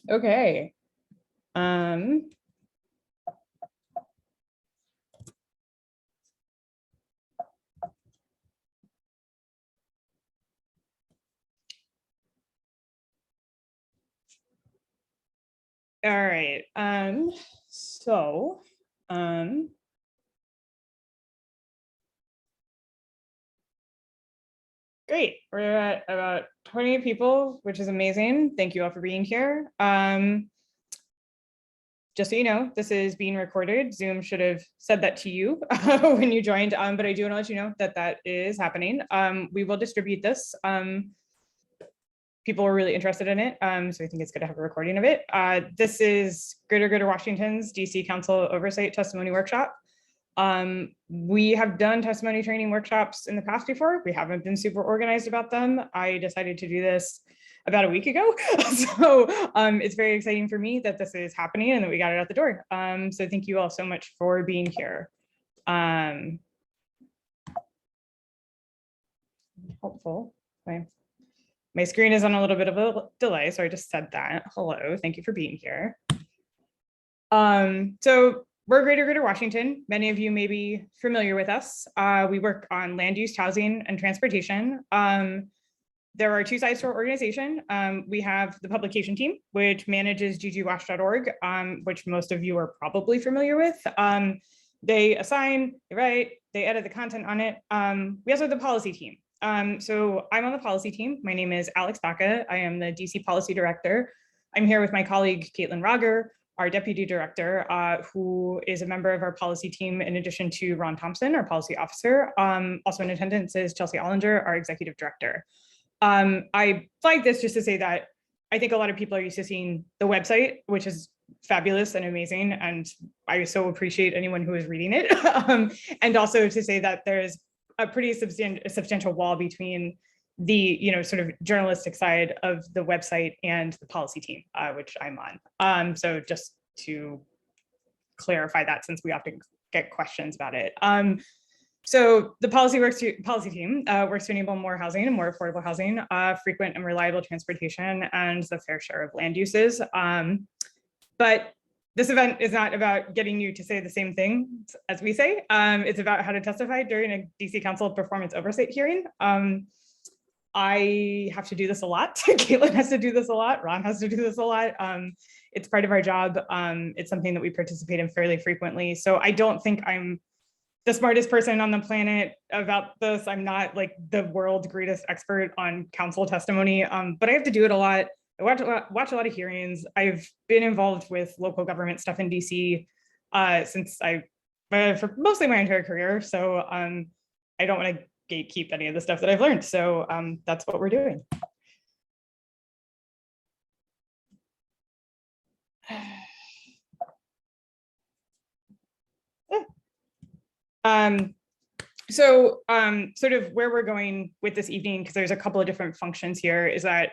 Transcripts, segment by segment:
Okay. All right. Great. We're at about 20 people, which is amazing. Thank you all for being here. Just so you know, this is being recorded. Zoom should have said that to you when you joined, but I do want to let you know that that is happening. We will distribute this. People are really interested in it, so I think it's good to have a recording of it. This is Greater Washington's DC Council Oversight Testimony Workshop. We have done testimony training workshops in the past before. We haven't been super organized about them. I decided to do this about a week ago. So it's very exciting for me that this is happening and that we got it out the door. So thank you all so much for being here. Helpful. Okay. My screen is on a little bit of a delay, so I just said that. Hello, thank you for being here. So we're Greater Washington. Many of you may be familiar with us. We work on land use, housing, and transportation. There are two sides to our organization. We have the publication team, which manages GGWash.org, which most of you are probably familiar with. They assign, they write, they edit the content on it. We also have the policy team. So I'm on the policy team. My name is Alex Baca. I am the DC Policy Director. I'm here with my colleague, Caitlin Roger, our Deputy Director, who is a member of our policy team, in addition to Ron Thompson, our policy officer. Also in attendance is Chelsea Ollinger, our Executive Director. I flag this just to say that I think a lot of people are used to seeing the website, which is fabulous and amazing. And I so appreciate anyone who is reading it. And also to say that there's a pretty substantial wall between the sort of journalistic side of the website and the policy team, which I'm on. So just to clarify that, since we often get questions about it. So the policy team works to enable more housing and more affordable housing, frequent and reliable transportation, and the fair share of land uses. But this event is not about getting you to say the same thing as we say. It's about how to testify during a DC Council performance oversight hearing. I have to do this a lot. Caitlin has to do this a lot. Ron has to do this a lot. It's part of our job. It's something that we participate in fairly frequently. So I don't think I'm the smartest person on the planet about this. I'm not like the world's greatest expert on council testimony, but I have to do it a lot. I watch a lot of hearings. I've been involved with local government stuff in DC since for mostly my entire career. So I don't want to gatekeep any of the stuff that I've learned. So that's what we're doing. So sort of where we're going with this evening, because there's a couple of different functions here, is that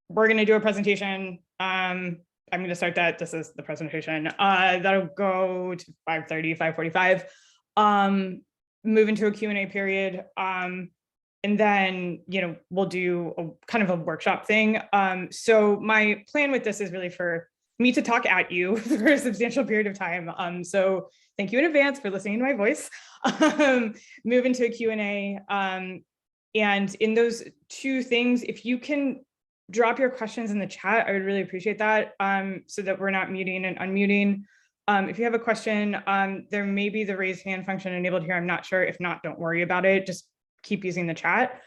we're going to do a presentation. I'm going to start that. This is the presentation. That'll go to 5:30, 5:45. Move into a Q&A period. And then, we'll do a kind of a workshop thing. So my plan with this is really for me to talk at you for a substantial period of time. So thank you in advance for listening to my voice. Move into a Q&A. And in those two things, if you can drop your questions in the chat, I would really appreciate that, so that we're not muting and unmuting. If you have a question, there may be the raise hand function enabled here. I'm not sure. If not, don't worry about it. Just keep using the chat.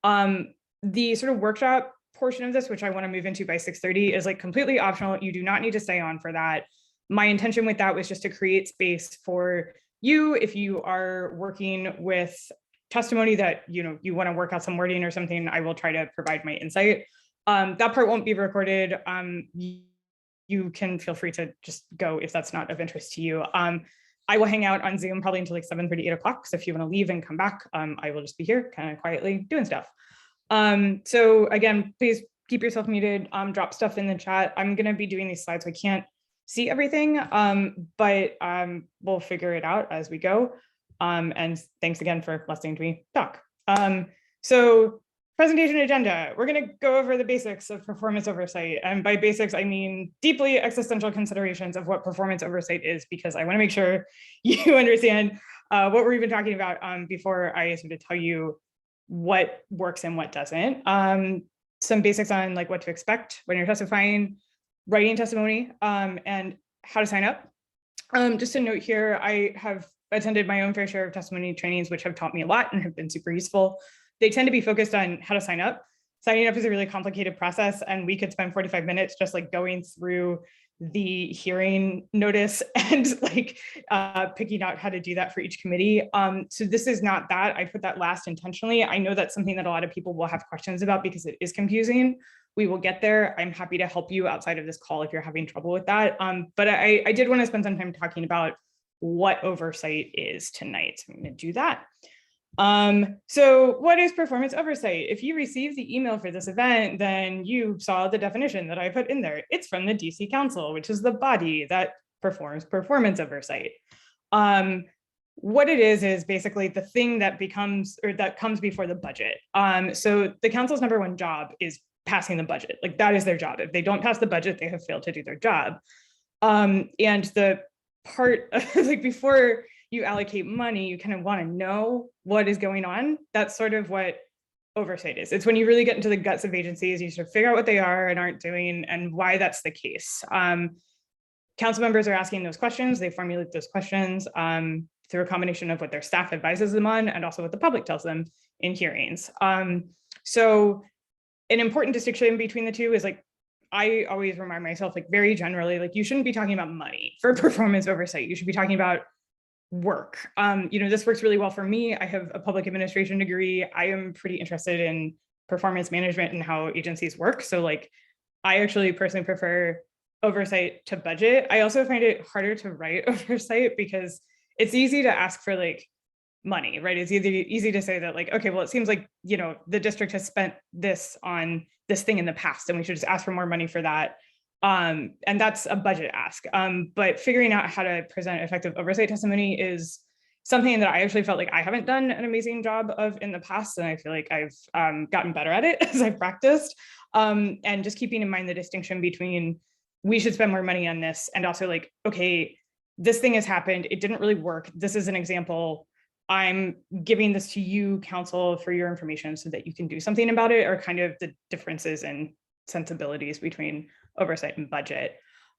The sort of workshop portion of this, which I want to move into by 6:30, is like completely optional. You do not need to stay on for that. My intention with that was just to create space for you, if you are working with testimony that you want to work out some wording or something. I will try to provide my insight. That part won't be recorded. You can feel free to just go if that's not of interest to you. I will hang out on Zoom probably until like 7:30, 8 o'clock. So if you want to leave and come back, I will just be here kind of quietly doing stuff. So again, please keep yourself muted, drop stuff in the chat. I'm going to be doing these slides, so I can't see everything, but we'll figure it out as we go. And thanks again for listening to me talk. So presentation agenda. We're going to go over the basics of performance oversight. And by basics, I mean deeply existential considerations of what performance oversight is, because I want to make sure you understand what we're even talking about before I sort of tell you what works and what doesn't. Some basics on like what to expect when you're testifying, writing testimony, and how to sign up. Just a note here, I have attended my own fair share of testimony trainings, which have taught me a lot and have been super useful. They tend to be focused on how to sign up. Signing up is a really complicated process, and we could spend 45 minutes just like going through the hearing notice and like picking out how to do that for each committee. So this is not that. I put that last intentionally. I know that's something that a lot of people will have questions about because it is confusing. We will get there. I'm happy to help you outside of this call if you're having trouble with that. But I did want to spend some time talking about what oversight is tonight. So I'm going to do that. So what is performance oversight? If you received the email for this event, then you saw the definition that I put in there. It's from the DC Council, which is the body that performs performance oversight. What it is basically the thing that becomes, or that comes before the budget. So the council's number one job is passing the budget. Like that is their job. If they don't pass the budget, they have failed to do their job. And the part of, like before you allocate money, you kind of want to know what is going on. That's sort of what oversight is. It's when you really get into the guts of agencies, you sort of figure out what they are and aren't doing and why that's the case. Council members are asking those questions. They formulate those questions through a combination of what their staff advises them on and also what the public tells them in hearings. So an important distinction between the two is like, I always remind myself like very generally, like you shouldn't be talking about money for performance oversight. You should be talking about work. This works really well for me. I have a public administration degree. I am pretty interested in performance management and how agencies work. So like, I actually personally prefer oversight to budget. I also find it harder to write oversight because it's easy to ask for like money, right? It's easy to say that like, okay, well, it seems like, the district has spent this on this thing in the past and we should just ask for more money for that. And that's a budget ask. But figuring out how to present effective oversight testimony is something that I actually felt like I haven't done an amazing job of in the past. And I feel like I've gotten better at it as I've practiced. And just keeping in mind the distinction between we should spend more money on this and also like, okay, this thing has happened. It didn't really work. This is an example. I'm giving this to you, council, for your information so that you can do something about it, or kind of the differences in sensibilities between oversight and budget.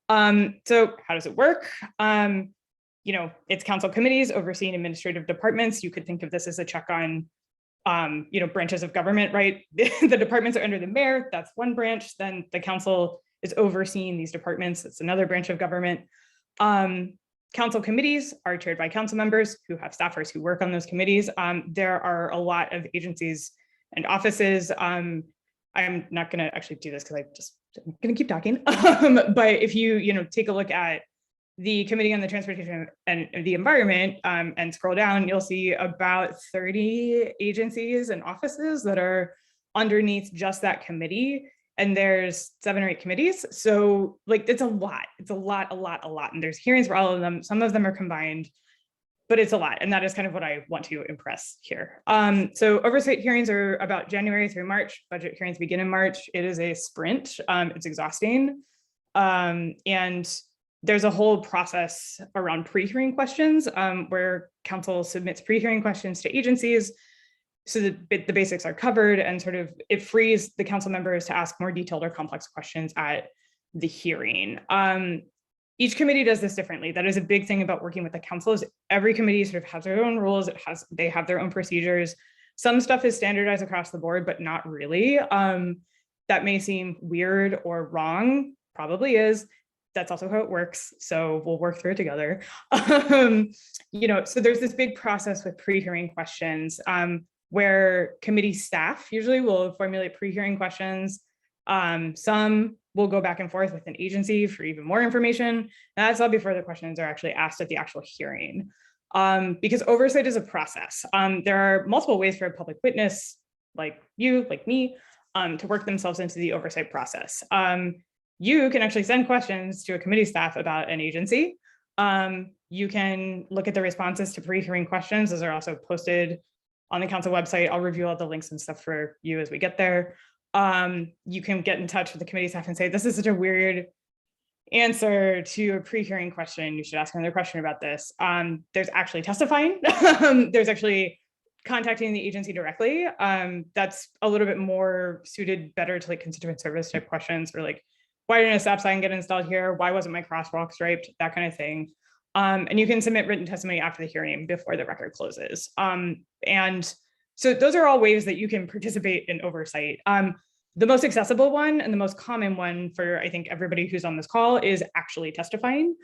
So how does it work? It's council committees overseeing administrative departments. You could think of this as a check on, branches of government, right? The departments are under the mayor, that's one branch. Then the council is overseeing these departments. It's another branch of government. Council committees are chaired by council members who have staffers who work on those committees. There are a lot of agencies and offices. I'm not going to actually do this because I'm going to keep talking. But if you take a look at the Committee on the Transportation and the Environment and scroll down, you'll see about 30 agencies and offices that are underneath just that committee. And there's 7 or 8 committees. So like, it's a lot. It's a lot. And there's hearings for all of them. Some of them are combined, but it's a lot. And that is kind of what I want to impress here. So oversight hearings are about January through March. Budget hearings begin in March. It is a sprint. It's exhausting. And there's a whole process around pre-hearing questions where council submits pre-hearing questions to agencies. So the basics are covered and sort of it frees the council members to ask more detailed or complex questions at the hearing. Each committee does this differently. That is a big thing about working with the council is every committee sort of has their own rules. They have their own procedures. Some stuff is standardized across the board, but not really. That may seem weird or wrong, probably is. That's also how it works. So we'll work through it together. So there's this big process with pre-hearing questions where committee staff usually will formulate pre-hearing questions. Some will go back and forth with an agency for even more information. That's all before the questions are actually asked at the actual hearing. Because oversight is a process. There are multiple ways for a public witness, like you, like me, to work themselves into the oversight process. You can actually send questions to a committee staff about an agency. You can look at the responses to pre-hearing questions. Those are also posted on the council website. I'll review all the links and stuff for you as we get there. You can get in touch with the committee staff and say, this is such a weird answer to a pre-hearing question. You should ask another question about this. There's actually testifying. There's actually contacting the agency directly. That's a little bit more suited better to like constituent service type questions, or like, why didn't a stop sign get installed here? Why wasn't my crosswalk striped? That kind of thing. And you can submit written testimony after the hearing before the record closes. And so those are all ways that you can participate in oversight. The most accessible one and the most common one for, I think, everybody who's on this call is actually testifying,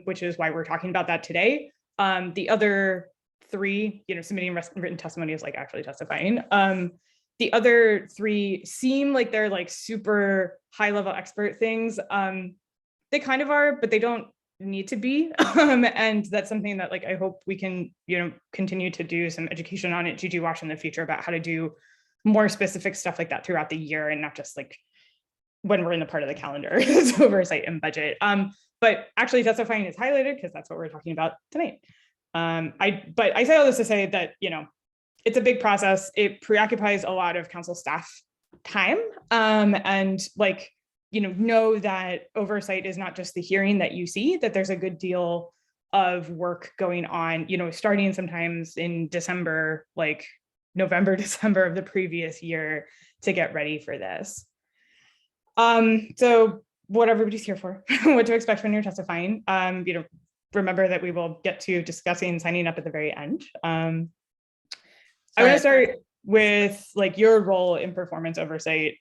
which is why we're talking about that today. The other three, submitting written testimony is like actually testifying. The other three seem like they're like super high level expert things. They kind of are, but they don't need to be. And that's something that like I hope we can, continue to do some education on at GGWash in the future about how to do more specific stuff like that throughout the year, and not just like when we're in the part of the calendar, it's oversight and budget. But actually testifying is highlighted because that's what we're talking about tonight. But I say all this to say that, it's a big process. It preoccupies a lot of council staff time. And like, know that oversight is not just the hearing that you see, that there's a good deal of work going on, starting sometimes in December, like November, December of the previous year to get ready for this. So what everybody's here for, what to expect when you're testifying, remember that we will get to discussing signing up at the very end. I want to start with like your role in performance oversight.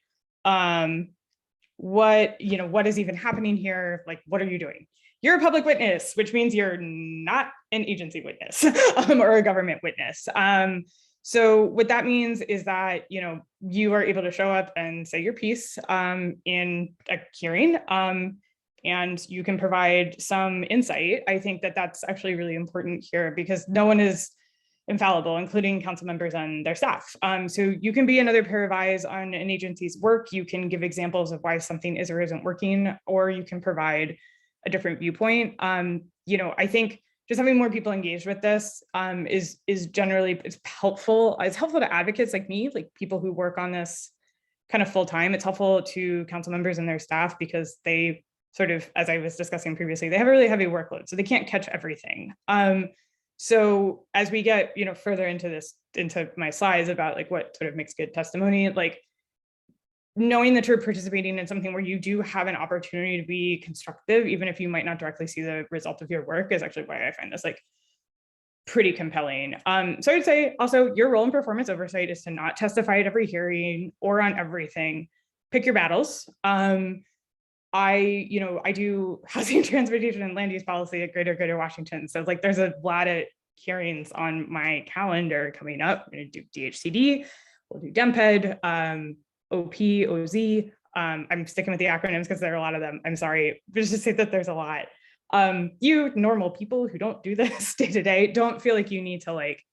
What is even happening here? Like, what are you doing? You're a public witness, which means you're not an agency witness or a government witness. So what that means is that, you are able to show up and say your piece in a hearing, and you can provide some insight. I think that that's actually really important here because no one is infallible, including council members and their staff. So you can be another pair of eyes on an agency's work. You can give examples of why something is or isn't working, or you can provide a different viewpoint. I think just having more people engaged with this is generally, it's helpful. It's helpful to advocates like me, like people who work on this kind of full time. It's helpful to council members and their staff because they sort of, as I was discussing previously, they have a really heavy workload, so they can't catch everything. So as we get, further into my slides about like what sort of makes good testimony, like knowing that you're participating in something where you do have an opportunity to be constructive, even if you might not directly see the result of your work, is actually why I find this like pretty compelling. So I'd say also your role in performance oversight is to not testify at every hearing or on everything. Pick your battles. I do housing, transportation, and land use policy at Greater Washington. So like there's a lot of hearings on my calendar coming up. I'm going to do DHCD, we'll do DEMPED, OP, OZ. I'm sticking with the acronyms because there are a lot of them. I'm sorry, but just to say that there's a lot. You normal people who don't do this day to day don't feel like you need to like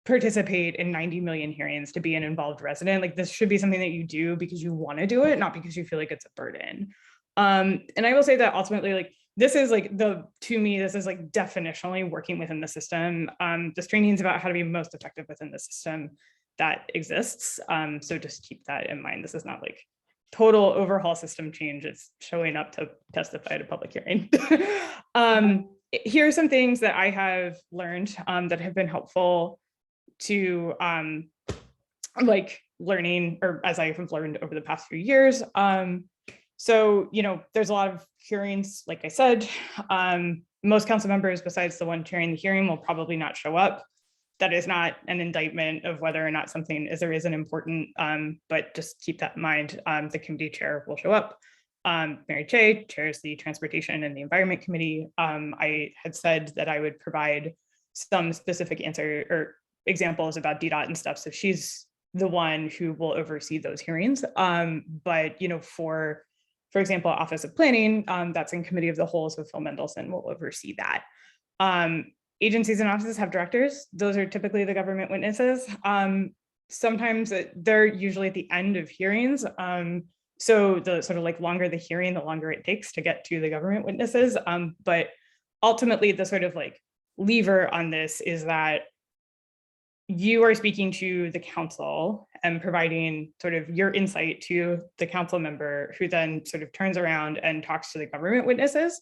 participate in 90 million hearings to be an involved resident. Like this should be something that you do because you want to do it, not because you feel like it's a burden. And I will say that ultimately, like this is like to me, this is like definitionally working within the system. This training is about how to be most effective within the system that exists. So just keep that in mind. This is not like total overhaul system change. It's showing up to testify at a public hearing. Here are some things that I have learned that have been helpful to like learning, or as I have learned over the past few years. So, there's a lot of hearings, like I said, most council members besides the one chairing the hearing will probably not show up. That is not an indictment of whether or not something is or isn't important, but just keep that in mind. The committee chair will show up. Mary Chey chairs the Transportation and the Environment Committee. I had said that I would provide some specific answer or examples about DDOT and stuff. So she's the one who will oversee those hearings. But, for example, Office of Planning, that's in Committee of the Whole, so Phil Mendelson will oversee that. Agencies and offices have directors. Those are typically the government witnesses. Sometimes they're usually at the end of hearings. So the sort of like longer the hearing, the longer it takes to get to the government witnesses. But ultimately the sort of like lever on this is that, you are speaking to the council and providing sort of your insight to the council member, who then sort of turns around and talks to the government witnesses.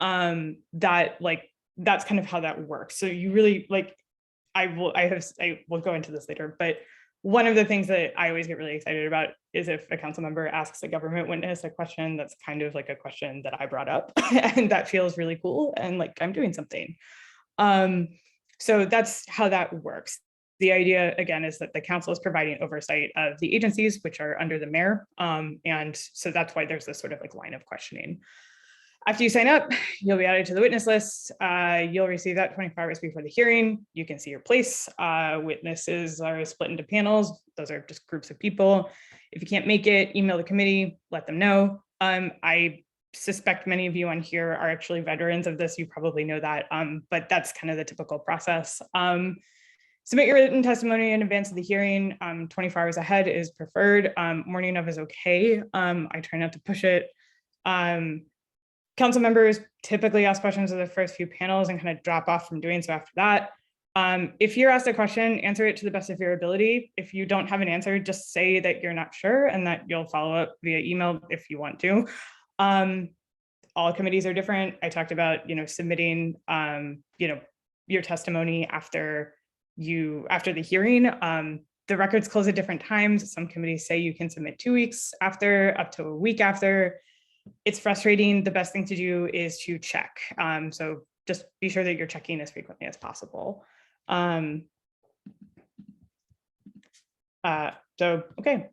That's kind of how that works. So you really I will go into this later, but one of the things that I always get really excited about is if a council member asks a government witness a question that's kind of like a question that I brought up, and that feels really cool and like I'm doing something. So that's how that works. The idea, again, is that the council is providing oversight of the agencies, which are under the mayor. And so that's why there's this sort of like line of questioning. After you sign up, you'll be added to the witness list. You'll receive that 24 hours before the hearing. You can see your place. Witnesses are split into panels. Those are just groups of people. If you can't make it, email the committee, let them know. I suspect many of you on here are actually veterans of this. You probably know that, but that's kind of the typical process. Submit your written testimony in advance of the hearing. 24 hours ahead is preferred. Morning of is okay. I try not to push it. Council members typically ask questions of the first few panels and kind of drop off from doing so after that. If you're asked a question, answer it to the best of your ability. If you don't have an answer, just say that you're not sure and that you'll follow up via email if you want to. All committees are different. I talked about, submitting, your testimony after the hearing. The records close at different times. Some committees say you can submit 2 weeks after, up to a week after. It's frustrating. The best thing to do is to check. So just be sure that you're checking as frequently as possible. Okay,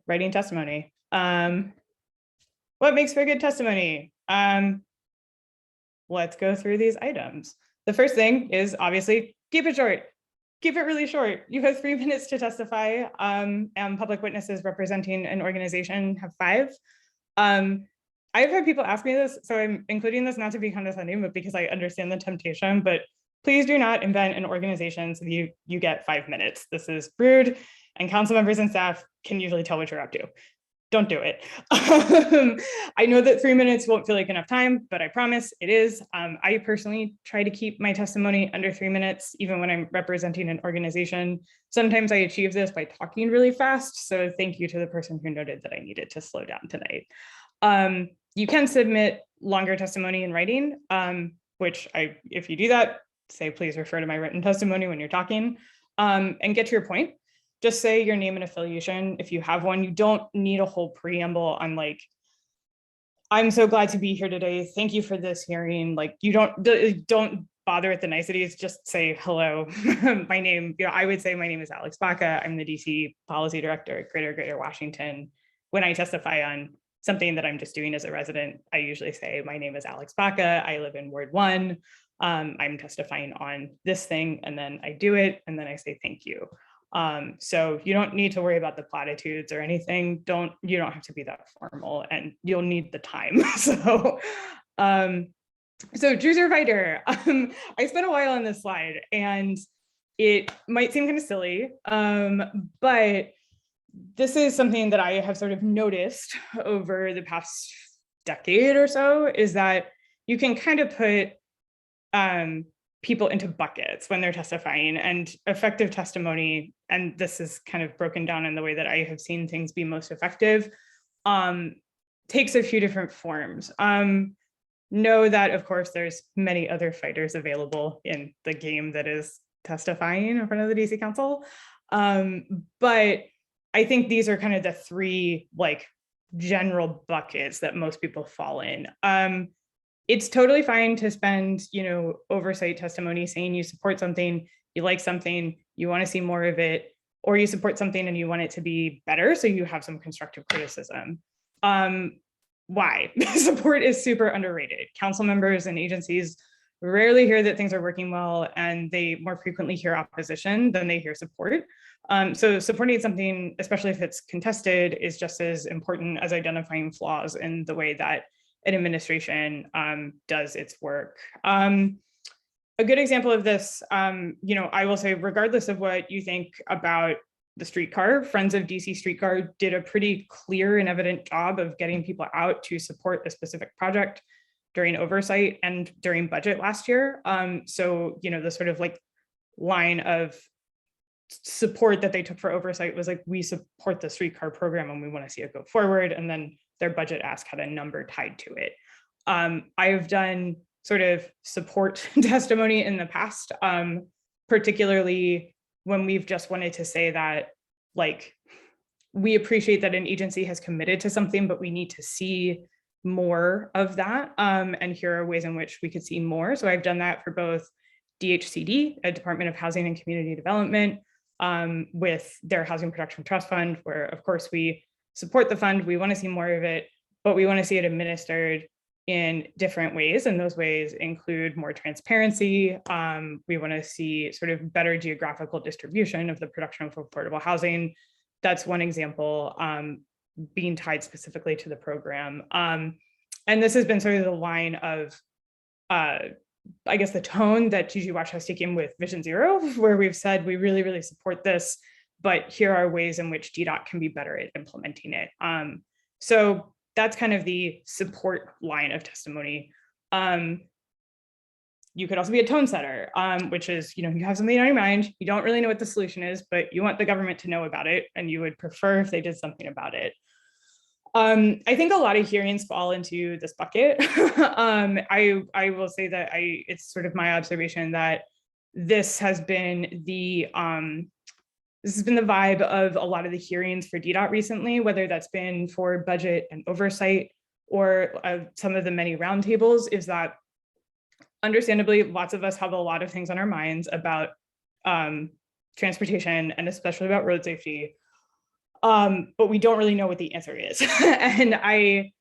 writing testimony. What makes for good testimony? Let's go through these items. The first thing is obviously keep it short. Keep it really short. You have 3 minutes to testify, and public witnesses representing an organization have 5. I've had people ask me this, so I'm including this not to be condescending, but because I understand the temptation, but please do not invent an organization so that you get 5 minutes. This is rude, and council members and staff can usually tell what you're up to. Don't do it. I know that 3 minutes won't feel like enough time, but I promise it is. I personally try to keep my testimony under 3 minutes, even when I'm representing an organization. Sometimes I achieve this by talking really fast. So thank you to the person who noted that I needed to slow down tonight. You can submit longer testimony in writing, which if you do that, say, please refer to my written testimony when you're talking, and get to your point. Just say your name and affiliation if you have one. You don't need a whole preamble on like, I'm so glad to be here today. Thank you for this hearing. Like, you don't bother with the niceties. Just say hello. My name, I would say my name is Alex Baca. I'm the DC Policy Director at Greater Washington. When I testify on something that I'm just doing as a resident, I usually say my name is Alex Baca. I live in Ward 1. I'm testifying on this thing, and then I do it, and then I say thank you. So you don't need to worry about the platitudes or anything. You don't have to be that formal, and you'll need the time. So choose your fighter. I spent a while on this slide, and it might seem kind of silly, but this is something that I have sort of noticed over the past decade or so, is that you can kind of put people into buckets when they're testifying, and effective testimony, and this is kind of broken down in the way that I have seen things be most effective, takes a few different forms. Know that, of course, there's many other fighters available in the game that is testifying in front of the DC Council. But I think these are kind of the 3 like general buckets that most people fall in. It's totally fine to spend, oversight testimony saying you support something, you like something, you want to see more of it, or you support something and you want it to be better, so you have some constructive criticism. Why? Support is super underrated. Council members and agencies rarely hear that things are working well, and they more frequently hear opposition than they hear support. So supporting something, especially if it's contested, is just as important as identifying flaws in the way that an administration does its work. A good example of this, I will say, regardless of what you think about the streetcar, Friends of DC Streetcar did a pretty clear and evident job of getting people out to support a specific project during oversight and during budget last year. So, the sort of like line of support that they took for oversight was like, we support the streetcar program and we want to see it go forward. And then their budget ask had a number tied to it. I've done sort of support testimony in the past, particularly when we've just wanted to say that, like, we appreciate that an agency has committed to something, but we need to see more of that. And here are ways in which we could see more. So I've done that for both DHCD, a Department of Housing and Community Development, with their Housing Production Trust Fund, where of course we support the fund, we want to see more of it, but we want to see it administered in different ways. And those ways include more transparency. We want to see sort of better geographical distribution of the production of affordable housing. That's one example, being tied specifically to the program. And this has been sort of the line of, I guess, the tone that GGWash has taken with Vision Zero, where we've said we really, really support this, but here are ways in which DDOT can be better at implementing it. So that's kind of the support line of testimony. You could also be a tone setter, which is, you have something on your mind, you don't really know what the solution is, but you want the government to know about it, and you would prefer if they did something about it. I think a lot of hearings fall into this bucket. I will say that it's sort of my observation that this has been the vibe of a lot of the hearings for DDOT recently, whether that's been for budget and oversight or some of the many roundtables, is that understandably, lots of us have a lot of things on our minds about transportation and especially about road safety. But we don't really know what the answer is. And I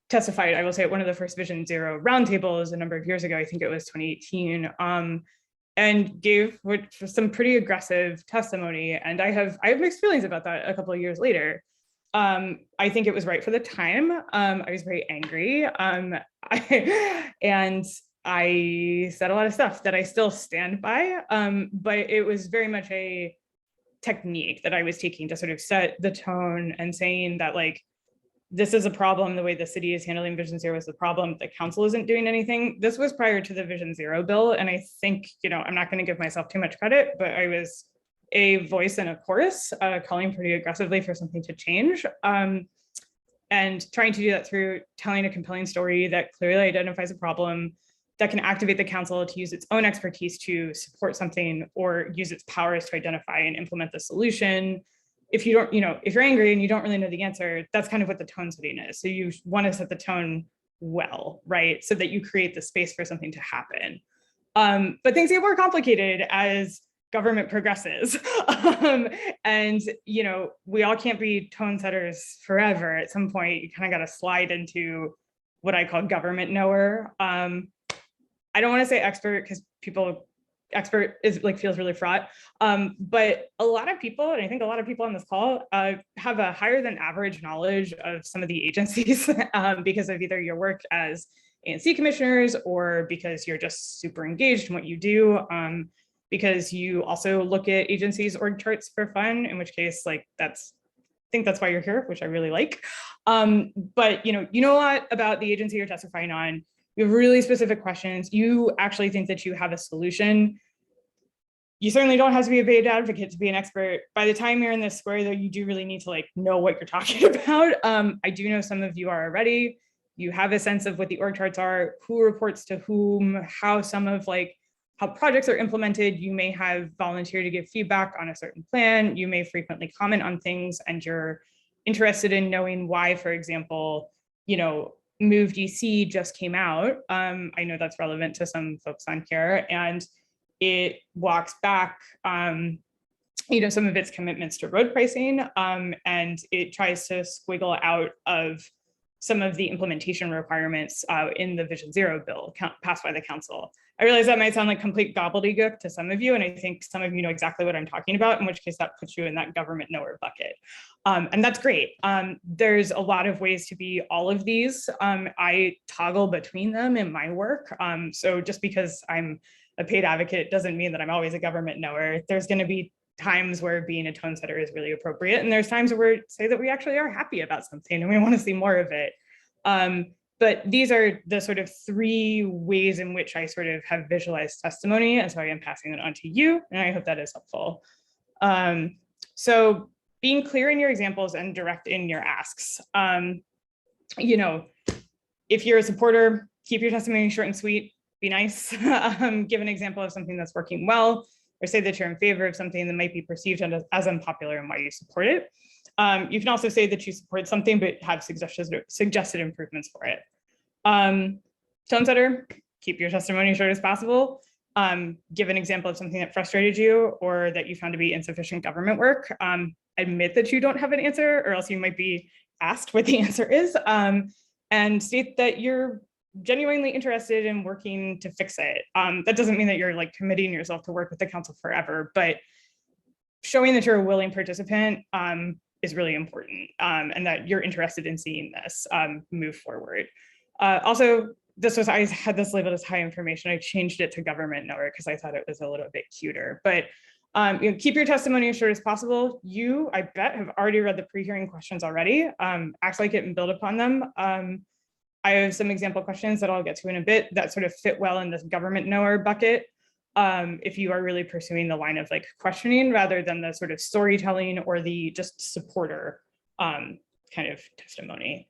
testified, I will say, at one of the first Vision Zero roundtables a number of years ago, I think it was 2018, and gave some pretty aggressive testimony. And I have mixed feelings about that a couple of years later. I think it was right for the time. I was very angry. And I said a lot of stuff that I still stand by, but it was very much a technique that I was taking to sort of set the tone and saying that, like, this is a problem, the way the city is handling Vision Zero is the problem, the council isn't doing anything. This was prior to the Vision Zero bill. And I think, I'm not going to give myself too much credit, but I was a voice in a chorus, calling pretty aggressively for something to change. And trying to do that through telling a compelling story that clearly identifies a problem, that can activate the council to use its own expertise to support something or use its powers to identify and implement the solution. If you don't, if you're angry and you don't really know the answer, that's kind of what the tone setting is. So you want to set the tone well, right? So that you create the space for something to happen. But things get more complicated as government progresses. And, we all can't be tone setters forever. At some point, you kind of got to slide into what I call government knower. I don't want to say expert because expert is feels really fraught. But a lot of people, and I think a lot of people on this call, have a higher than average knowledge of some of the agencies because of either your work as ANC commissioners or because you're just super engaged in what you do. Because you also look at agencies org charts for fun, in which case, I think that's why you're here, which I really like. But you know a lot about the agency you're testifying on. You have really specific questions. You actually think that you have a solution. You certainly don't have to be a paid advocate to be an expert. By the time you're in this square, though, you do really need to know what you're talking about. I do know some of you are already. You have a sense of what the org charts are, who reports to whom, how some of how projects are implemented. You may have volunteered to give feedback on a certain plan. You may frequently comment on things, and you're interested in knowing why, for example, Move DC just came out. I know that's relevant to some folks on here, and it walks back, some of its commitments to road pricing, and it tries to squiggle out of some of the implementation requirements in the Vision Zero bill passed by the council. I realize that might sound like complete gobbledygook to some of you, and I think some of you know exactly what I'm talking about, in which case that puts you in that government knower bucket. And that's great. There's a lot of ways to be all of these. I toggle between them in my work. So just because I'm a paid advocate doesn't mean that I'm always a government knower. There's going to be times where being a tone setter is really appropriate. And there's times where we say that we actually are happy about something and we want to see more of it. But these are the sort of three ways in which I sort of have visualized testimony. And so I am passing it on to you, and I hope that is helpful. So being clear in your examples and direct in your asks. You know, if you're a supporter, keep your testimony short and sweet, be nice. Give an example of something that's working well, or say that you're in favor of something that might be perceived as unpopular and why you support it. You can also say that you support something, but have suggested improvements for it. Tone setter, keep your testimony short as possible. Give an example of something that frustrated you or that you found to be insufficient government work. Admit that you don't have an answer, or else you might be asked what the answer is, and state that you're genuinely interested in working to fix it. That doesn't mean that you're like committing yourself to work with the council forever, but showing that you're a willing participant is really important, and that you're interested in seeing this move forward. Also, I had this labeled as high information. I changed it to government knower because I thought it was a little bit cuter. But you know, keep your testimony as short as possible. You, I bet, have already read the pre-hearing questions already. Act like it and build upon them. I have some example questions that I'll get to in a bit that sort of fit well in this government knower bucket. If you are really pursuing the line of like questioning rather than the sort of storytelling or the just supporter kind of testimony.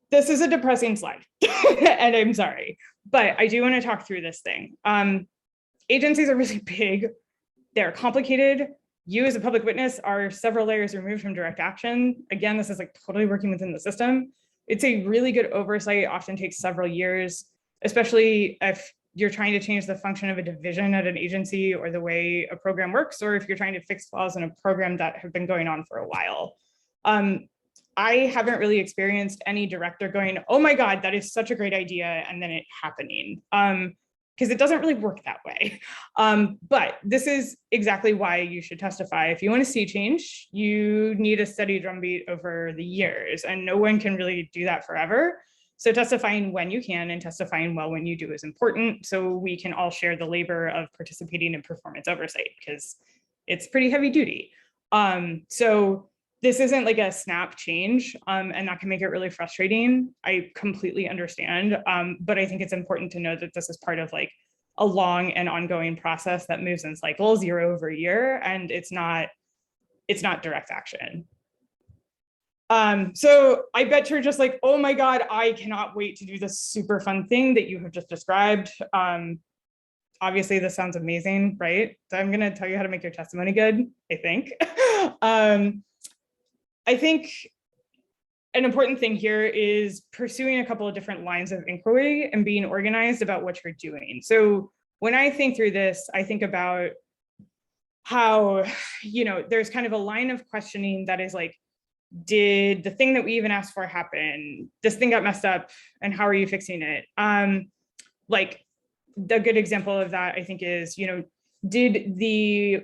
This is a depressing slide and I'm sorry, but I do want to talk through this thing. Agencies are really big. They're complicated. You as a public witness are several layers removed from direct action. Again, this is like totally working within the system. It's a really good oversight, often takes several years, especially if you're trying to change the function of a division at an agency or the way a program works, or if you're trying to fix flaws in a program that have been going on for a while. I haven't really experienced any director going, oh my God, that is such a great idea, and then it happening. Because it doesn't really work that way. But this is exactly why you should testify. If you want to see change, you need a steady drumbeat over the years, and no one can really do that forever. So testifying when you can and testifying well when you do is important, so we can all share the labor of participating in performance oversight, because it's pretty heavy duty. So this isn't like a snap change, and that can make it really frustrating. I completely understand, but I think it's important to know that this is part of like a long and ongoing process that moves in cycles year over year, and it's not direct action. So I bet you're just like, oh my God, I cannot wait to do this super fun thing that you have just described. Obviously this sounds amazing, right? So I'm gonna tell you how to make your testimony good, I think. I think an important thing here is pursuing a couple of different lines of inquiry and being organized about what you're doing. So when I think through this, I think about how, you know, there's kind of a line of questioning that is like, did the thing that we even asked for happen? This thing got messed up, and how are you fixing it? Like the good example of that, I think, is, you know, did the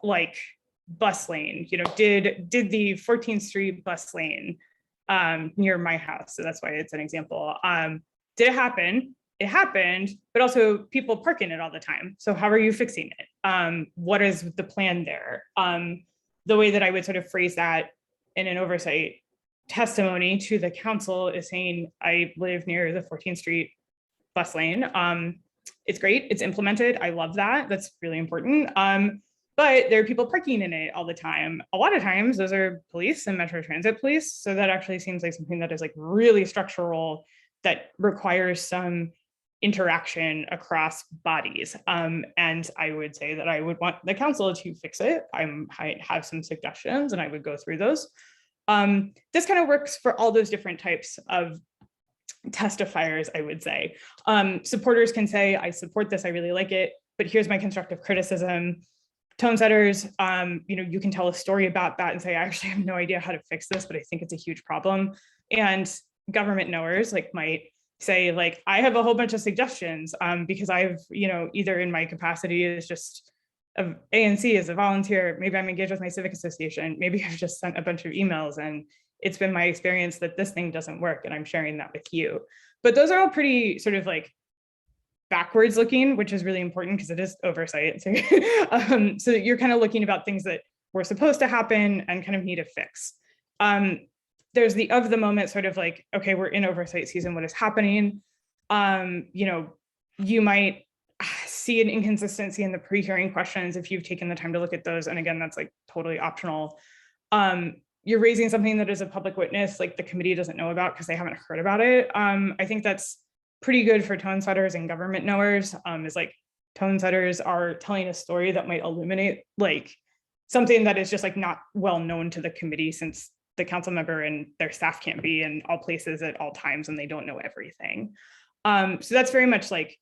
like bus lane, you know, did the 14th Street bus lane near my house, so that's why it's an example. Did it happen? It happened, but also people park in it all the time. So how are you fixing it? What is the plan there? The way that I would sort of phrase that in an oversight testimony to the council is saying, I live near the 14th Street bus lane. It's great, it's implemented. I love that, that's really important. But there are people parking in it all the time. A lot of times those are police and Metro Transit police. So that actually seems like something that is like really structural, that requires some interaction across bodies. And I would say that I would want the council to fix it. I have some suggestions and I would go through those. This kind of works for all those different types of testifiers, I would say. Supporters can say, I support this, I really like it, but here's my constructive criticism. Tone setters, you know, you can tell a story about that and say, I actually have no idea how to fix this, but I think it's a huge problem. And government knowers like might say, like, I have a whole bunch of suggestions because I've, you know, either in my capacity as just of ANC as a volunteer, maybe I'm engaged with my civic association, maybe I've just sent a bunch of emails and it's been my experience that this thing doesn't work and I'm sharing that with you. But those are all pretty sort of like backwards looking, which is really important because it is oversight. So, so you're kind of looking about things that were supposed to happen and kind of need a fix. there's the of the moment sort of like, okay, we're in oversight season, what is happening? You know, you might see an inconsistency in the pre-hearing questions if you've taken the time to look at those. And again, that's like totally optional. You're raising something that is a public witness, like the committee doesn't know about because they haven't heard about it. I think that's pretty good for tone setters and government knowers, is like tone setters are telling a story that might illuminate like something that is just like not well known to the committee, since the council member and their staff can't be in all places at all times and they don't know everything. So that's very much like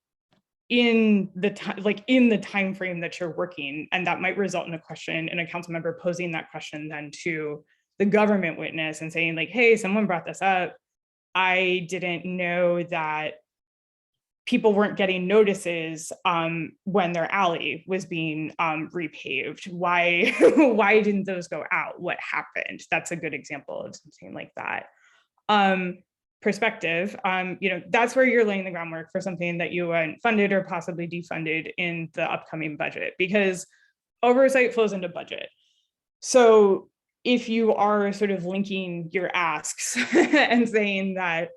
in the time frame that you're working, and that might result in a question and a council member posing that question then to the government witness and saying like, hey, someone brought this up. I didn't know that people weren't getting notices when their alley was being repaved. Why why didn't those go out? What happened? That's a good example of something like that. Perspective, you know, that's where you're laying the groundwork for something that you want funded or possibly defunded in the upcoming budget, because oversight flows into budget. So if you are sort of linking your asks and saying that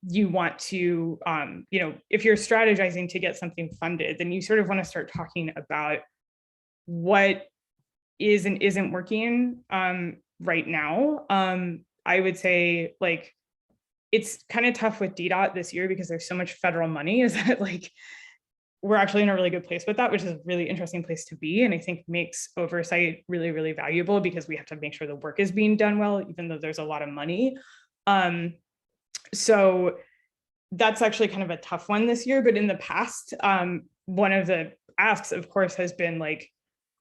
you want to, you know, if you're strategizing to get something funded, then you sort of want to start talking about what is and isn't working right now. I would say like, it's kind of tough with DDOT this year because there's so much federal money, is that like, we're actually in a really good place with that, which is a really interesting place to be. And I think makes oversight really, really valuable because we have to make sure the work is being done well, even though there's a lot of money. So that's actually kind of a tough one this year. But in the past, one of the asks, of course, has been like,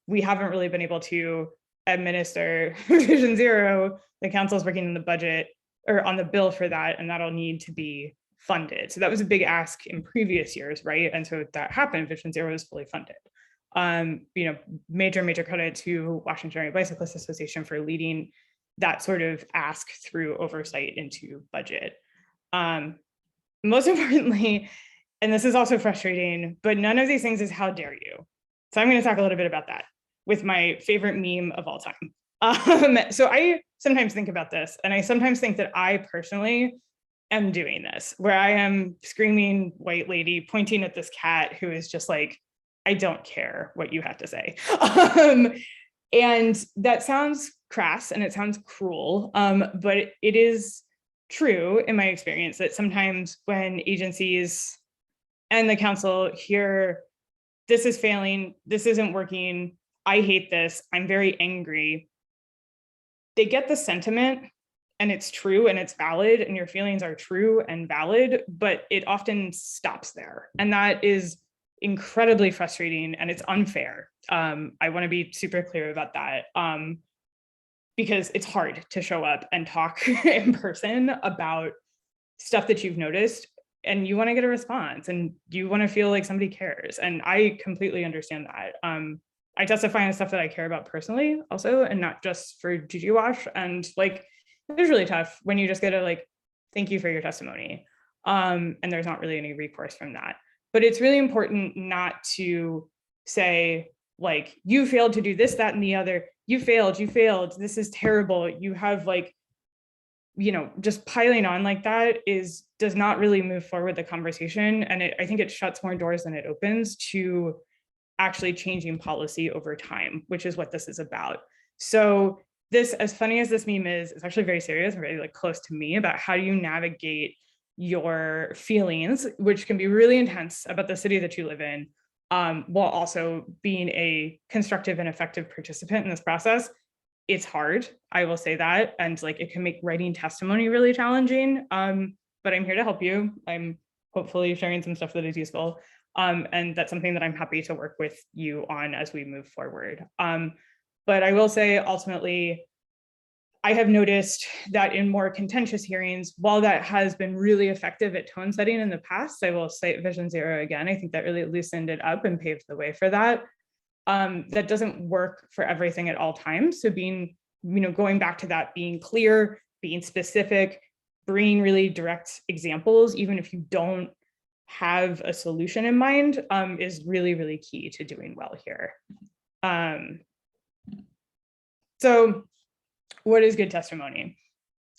we haven't really been able to administer Vision Zero. The council's working in the budget or on the bill for that, and that'll need to be funded. So that was a big ask in previous years, right? And so that happened, Vision Zero is fully funded. You know, major credit to Washington Area Bicyclist Association for leading that sort of ask through oversight into budget. Most importantly, and this is also frustrating, but none of these things is how dare you. So I'm going to talk a little bit about that with my favorite meme of all time. So I sometimes think about this, and I sometimes think that I personally am doing this, where I am screaming white lady pointing at this cat who is just like, I don't care what you have to say. And that sounds crass and it sounds cruel, but it is true in my experience that sometimes when agencies and the council hear, this is failing, this isn't working, I hate this, I'm very angry, they get the sentiment and it's true and it's valid and your feelings are true and valid, but it often stops there. And that is incredibly frustrating and it's unfair. I want to be super clear about that, because it's hard to show up and talk in person about stuff that you've noticed, and you want to get a response and you want to feel like somebody cares. And I completely understand that. I testify on stuff that I care about personally also, and not just for GGWash. And like, it's really tough when you just get a like, thank you for your testimony. And there's not really any recourse from that. But it's really important not to say like, you failed to do this, that, and the other. You failed, this is terrible. You have like, you know, just piling on like that does not really move forward the conversation. And I think it shuts more doors than it opens to actually changing policy over time, which is what this is about. So this, as funny as this meme is, it's actually very serious and very like close to me about how do you navigate your feelings, which can be really intense about the city that you live in, while also being a constructive and effective participant in this process. It's hard, I will say that. And like, it can make writing testimony really challenging, but I'm here to help you. I'm hopefully sharing some stuff that is useful. And that's something that I'm happy to work with you on as we move forward. But I will say ultimately, I have noticed that in more contentious hearings, while that has been really effective at tone setting in the past, I will cite Vision Zero again. I think that really loosened it up and paved the way for that. That doesn't work for everything at all times. So being, you know, going back to that, being clear, being specific, bringing really direct examples, even if you don't have a solution in mind, is really, really key to doing well here. So what is good testimony?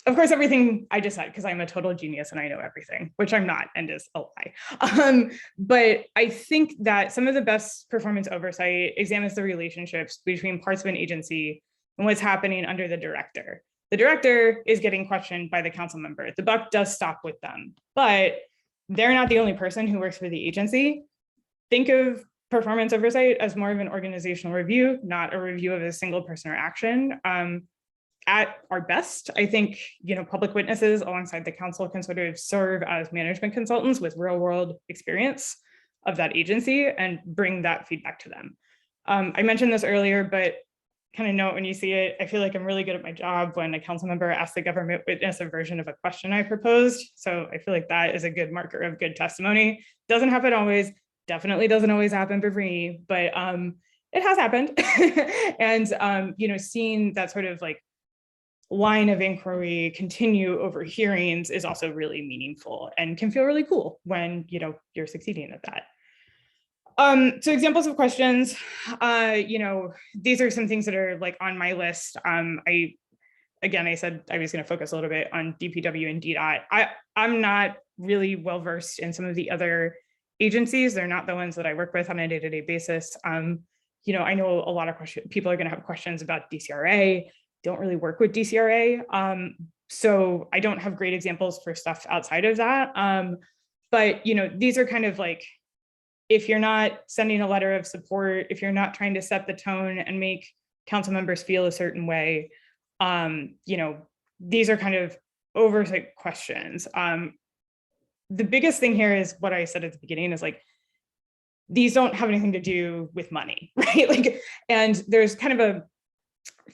of course, everything I just said, because I'm a total genius and I know everything, which I'm not and is a lie. But I think that some of the best performance oversight examines the relationships between parts of an agency and what's happening under the director. The director is getting questioned by the council member. The buck does stop with them, but they're not the only person who works for the agency. Think of performance oversight as more of an organizational review, not a review of a single person or action. At our best, I think, public witnesses alongside the council can sort of serve as management consultants with real world experience of that agency and bring that feedback to them. I mentioned this earlier, but kind of note when you see it, I feel like I'm really good at my job when a council member asks the government witness a version of a question I proposed. So I feel like that is a good marker of good testimony. Doesn't happen always, definitely doesn't always happen for me, but it has happened. And seeing that sort of like line of inquiry continue over hearings is also really meaningful and can feel really cool when you're succeeding at that. So examples of questions, these are some things that are like on my list. I said I was going to focus a little bit on DPW and DDOT. I'm not really well versed in some of the other agencies. They're not the ones that I work with on a day-to-day basis. I know a lot of people are going to have questions about DCRA. Don't really work with DCRA. So I don't have great examples for stuff outside of that. But these are kind of like, if you're not sending a letter of support, if you're not trying to set the tone and make council members feel a certain way, these are kind of oversight questions. The biggest thing here is what I said at the beginning is like, these don't have anything to do with money, right? And there's kind of a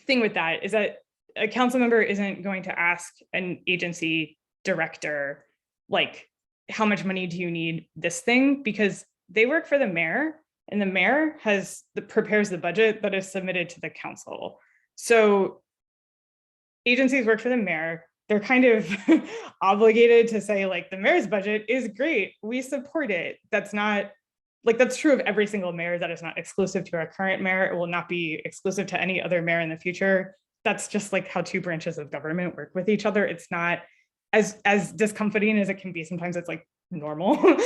thing with that is that a council member isn't going to ask an agency director, like, how much money do you need this thing? Because they work for the mayor, and the mayor prepares the budget that is submitted to the council. So agencies work for the mayor. They're kind of obligated to say, like, the mayor's budget is great, we support it. That's not like, that's true of every single mayor. That is not exclusive to our current mayor. It will not be exclusive to any other mayor in the future. That's just like how two branches of government work with each other. It's not as discomforting as it can be. Sometimes it's like normal.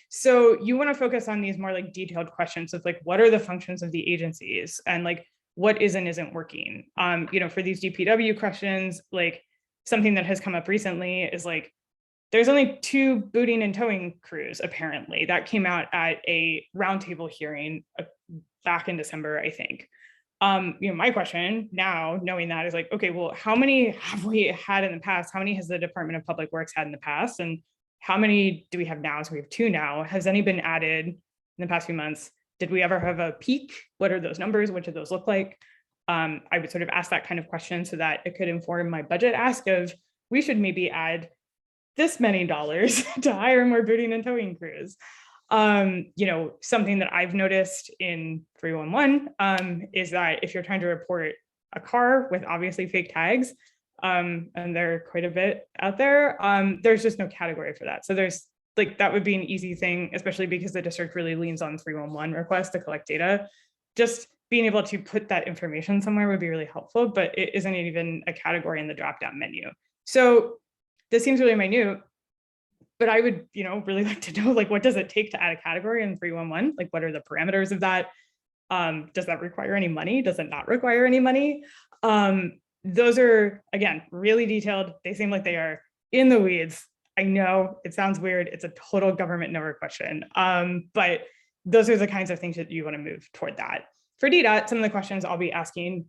So you want to focus on these more like detailed questions of like, what are the functions of the agencies and like what is and isn't working? For these DPW questions, like something that has come up recently is like, there's only 2 booting and towing crews, apparently. That came out at a roundtable hearing back in December, I think. My question now, knowing that, is like, okay, well, how many have we had in the past? How many has the Department of Public Works had in the past? And how many do we have now? So we have 2 now. Has any been added in the past few months? Did we ever have a peak? What are those numbers? What do those look like? I would sort of ask that kind of question so that it could inform my budget ask of, we should maybe add this many dollars to hire more booting and towing crews. Something that I've noticed in 311 is that if you're trying to report a car with obviously fake tags, and there are quite a bit out there, there's just no category for that. So there's like, that would be an easy thing, especially because the district really leans on 311 requests to collect data. Just being able to put that information somewhere would be really helpful, but it isn't even a category in the drop-down menu. So this seems really minute, but I would, really like to know, like, what does it take to add a category in 311? Like, what are the parameters of that? Does that require any money? Does it not require any money? Those are, again, really detailed. They seem like they are in the weeds. I know it sounds weird. It's a total government knower question. But those are the kinds of things that you want to move toward that. For DDOT, some of the questions I'll be asking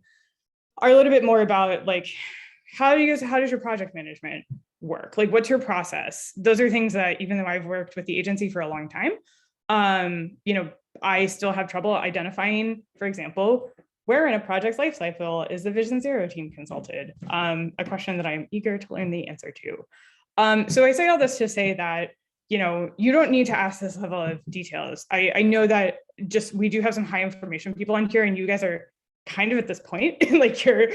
are a little bit more about like, how does your project management work? Like, what's your process? Those are things that, even though I've worked with the agency for a long time, I still have trouble identifying, for example, where in a project's life cycle is the Vision Zero team consulted? A question that I'm eager to learn the answer to. So I say all this to say that, you don't need to ask this level of details. I know that we do have some high information people on here, and you guys are kind of at this point, like your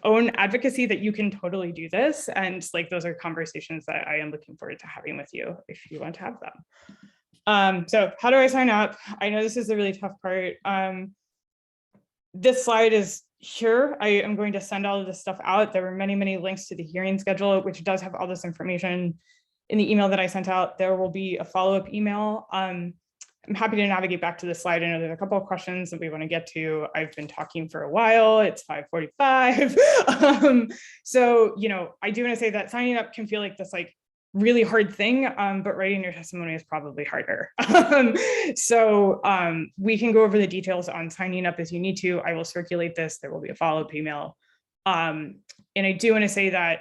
own advocacy that you can totally do this. And like, those are conversations that I am looking forward to having with you if you want to have them. So how do I sign up? I know this is the really tough part. This slide is Sure, I am going to send all of this stuff out. There were many links to the hearing schedule, which does have all this information in the email that I sent out. There will be a follow-up email. I'm happy to navigate back to the slide. I know there's a couple of questions that we want to get to. I've been talking for a while. It's 5:45. So, I do want to say that signing up can feel like this really hard thing, but writing your testimony is probably harder. So we can go over the details on signing up as you need to. I will circulate this. There will be a follow-up email. And I do want to say that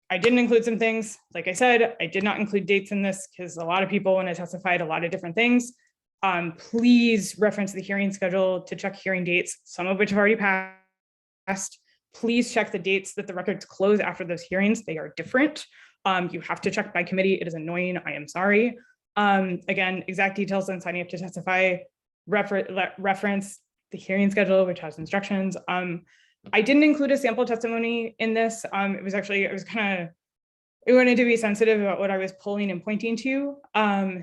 I didn't include some things. Like I said, I did not include dates in this because a lot of people want to testify to a lot of different things. Please reference the hearing schedule to check hearing dates, some of which have already passed. Please check the dates that the records close after those hearings. They are different. You have to check by committee. It is annoying. I am sorry. Again, exact details on signing up to testify, reference the hearing schedule, which has instructions. I didn't include a sample testimony in this. It was actually, I wanted to be sensitive about what I was pulling and pointing to.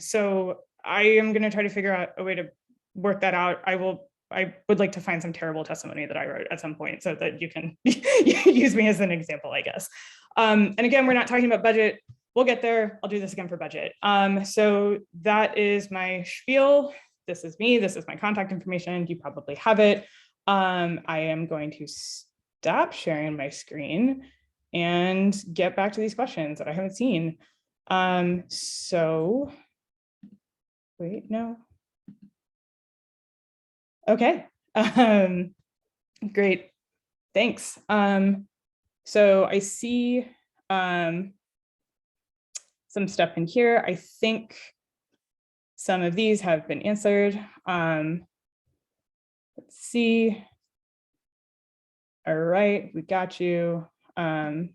So I am going to try to figure out a way to work that out. I would like to find some terrible testimony that I wrote at some point so that you can use me as an example, I guess. And again, we're not talking about budget. We'll get there. I'll do this again for budget. So that is my spiel. This is me. This is my contact information. You probably have it. I am going to stop sharing my screen and get back to these questions that I haven't seen. So wait, no. Okay, great, thanks. So I see some stuff in here. I think some of these have been answered. Let's see. All right, we got you. 5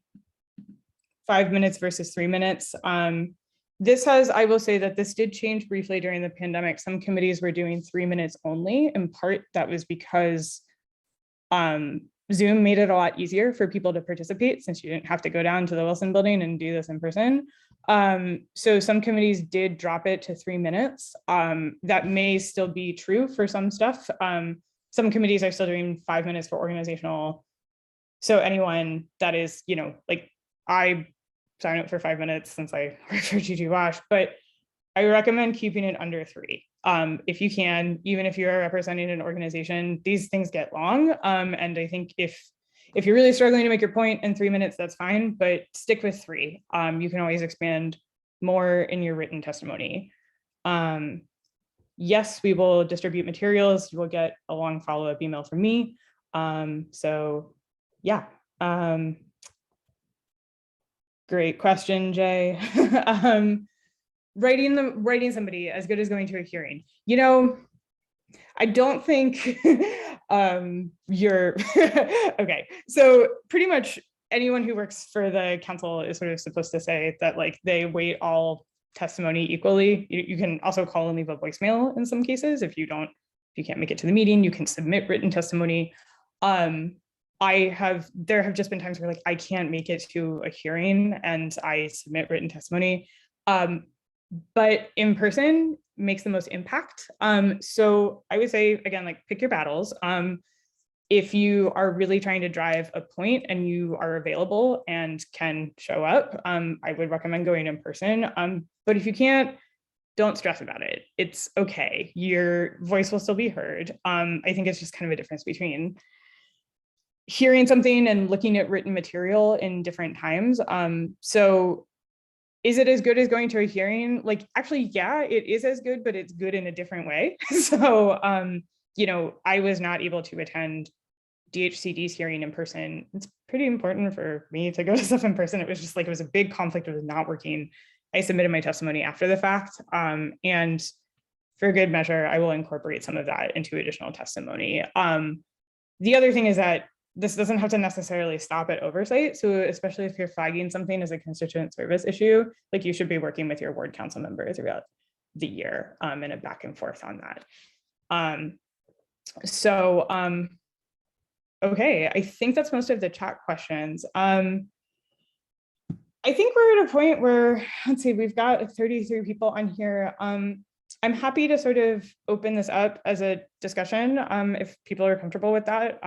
minutes versus 3 minutes. This has, I will say that this did change briefly during the pandemic. Some committees were doing 3 minutes only. In part, that was because Zoom made it a lot easier for people to participate since you didn't have to go down to the Wilson building and do this in person. So some committees did drop it to 3 minutes. That may still be true for some stuff. Some committees are still doing 5 minutes for organizational. So anyone that is, I sign up for 5 minutes since I work for GGWash, but I recommend keeping it under 3. If you can, even if you're representing an organization, these things get long. And I think if you're really struggling to make your point in 3 minutes, that's fine, but stick with 3. You can always expand more in your written testimony. Yes, we will distribute materials. You will get a long follow-up email from me. So yeah. Great question, Jay. Writing somebody as good as going to a hearing. I don't think you're okay. So pretty much anyone who works for the council is sort of supposed to say that they weight all testimony equally. You can also call and leave a voicemail in some cases. If you can't make it to the meeting, you can submit written testimony. There have just been times where I can't make it to a hearing and I submit written testimony. But in person makes the most impact. So I would say, again, pick your battles. If you are really trying to drive a point and you are available and can show up, I would recommend going in person. But if you can't, don't stress about it. It's okay. Your voice will still be heard. I think it's just kind of a difference between hearing something and looking at written material in different times. So is it as good as going to a hearing? Actually, yeah, it is as good, but it's good in a different way. So, I was not able to attend DHCD's hearing in person. It's pretty important for me to go to stuff in person. It was just it was a big conflict. It was not working. I submitted my testimony after the fact. And for good measure, I will incorporate some of that into additional testimony. The other thing is that this doesn't have to necessarily stop at oversight. So especially if you're flagging something as a constituent service issue, you should be working with your ward council member throughout the year and a back and forth on that. Okay, I think that's most of the chat questions. I think we're at a point where, let's see, we've got 33 people on here. I'm happy to sort of open this up as a discussion if people are comfortable with that.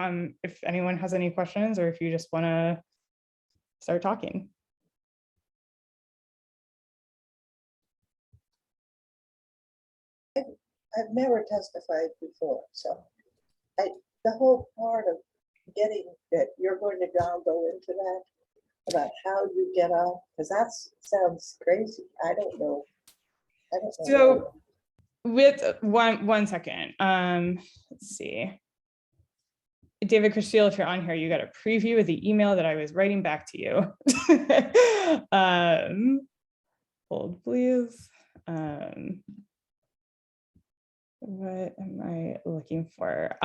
If anyone has any questions or if you just want to start talking. I've never testified before, so the whole part of getting that you're going to now go into that about how you get up, because that sounds crazy. I don't know. So with one second, let's see. David Christiel, if you're on here, you got a preview of the email that I was writing back to you. Hold please. What am I looking for?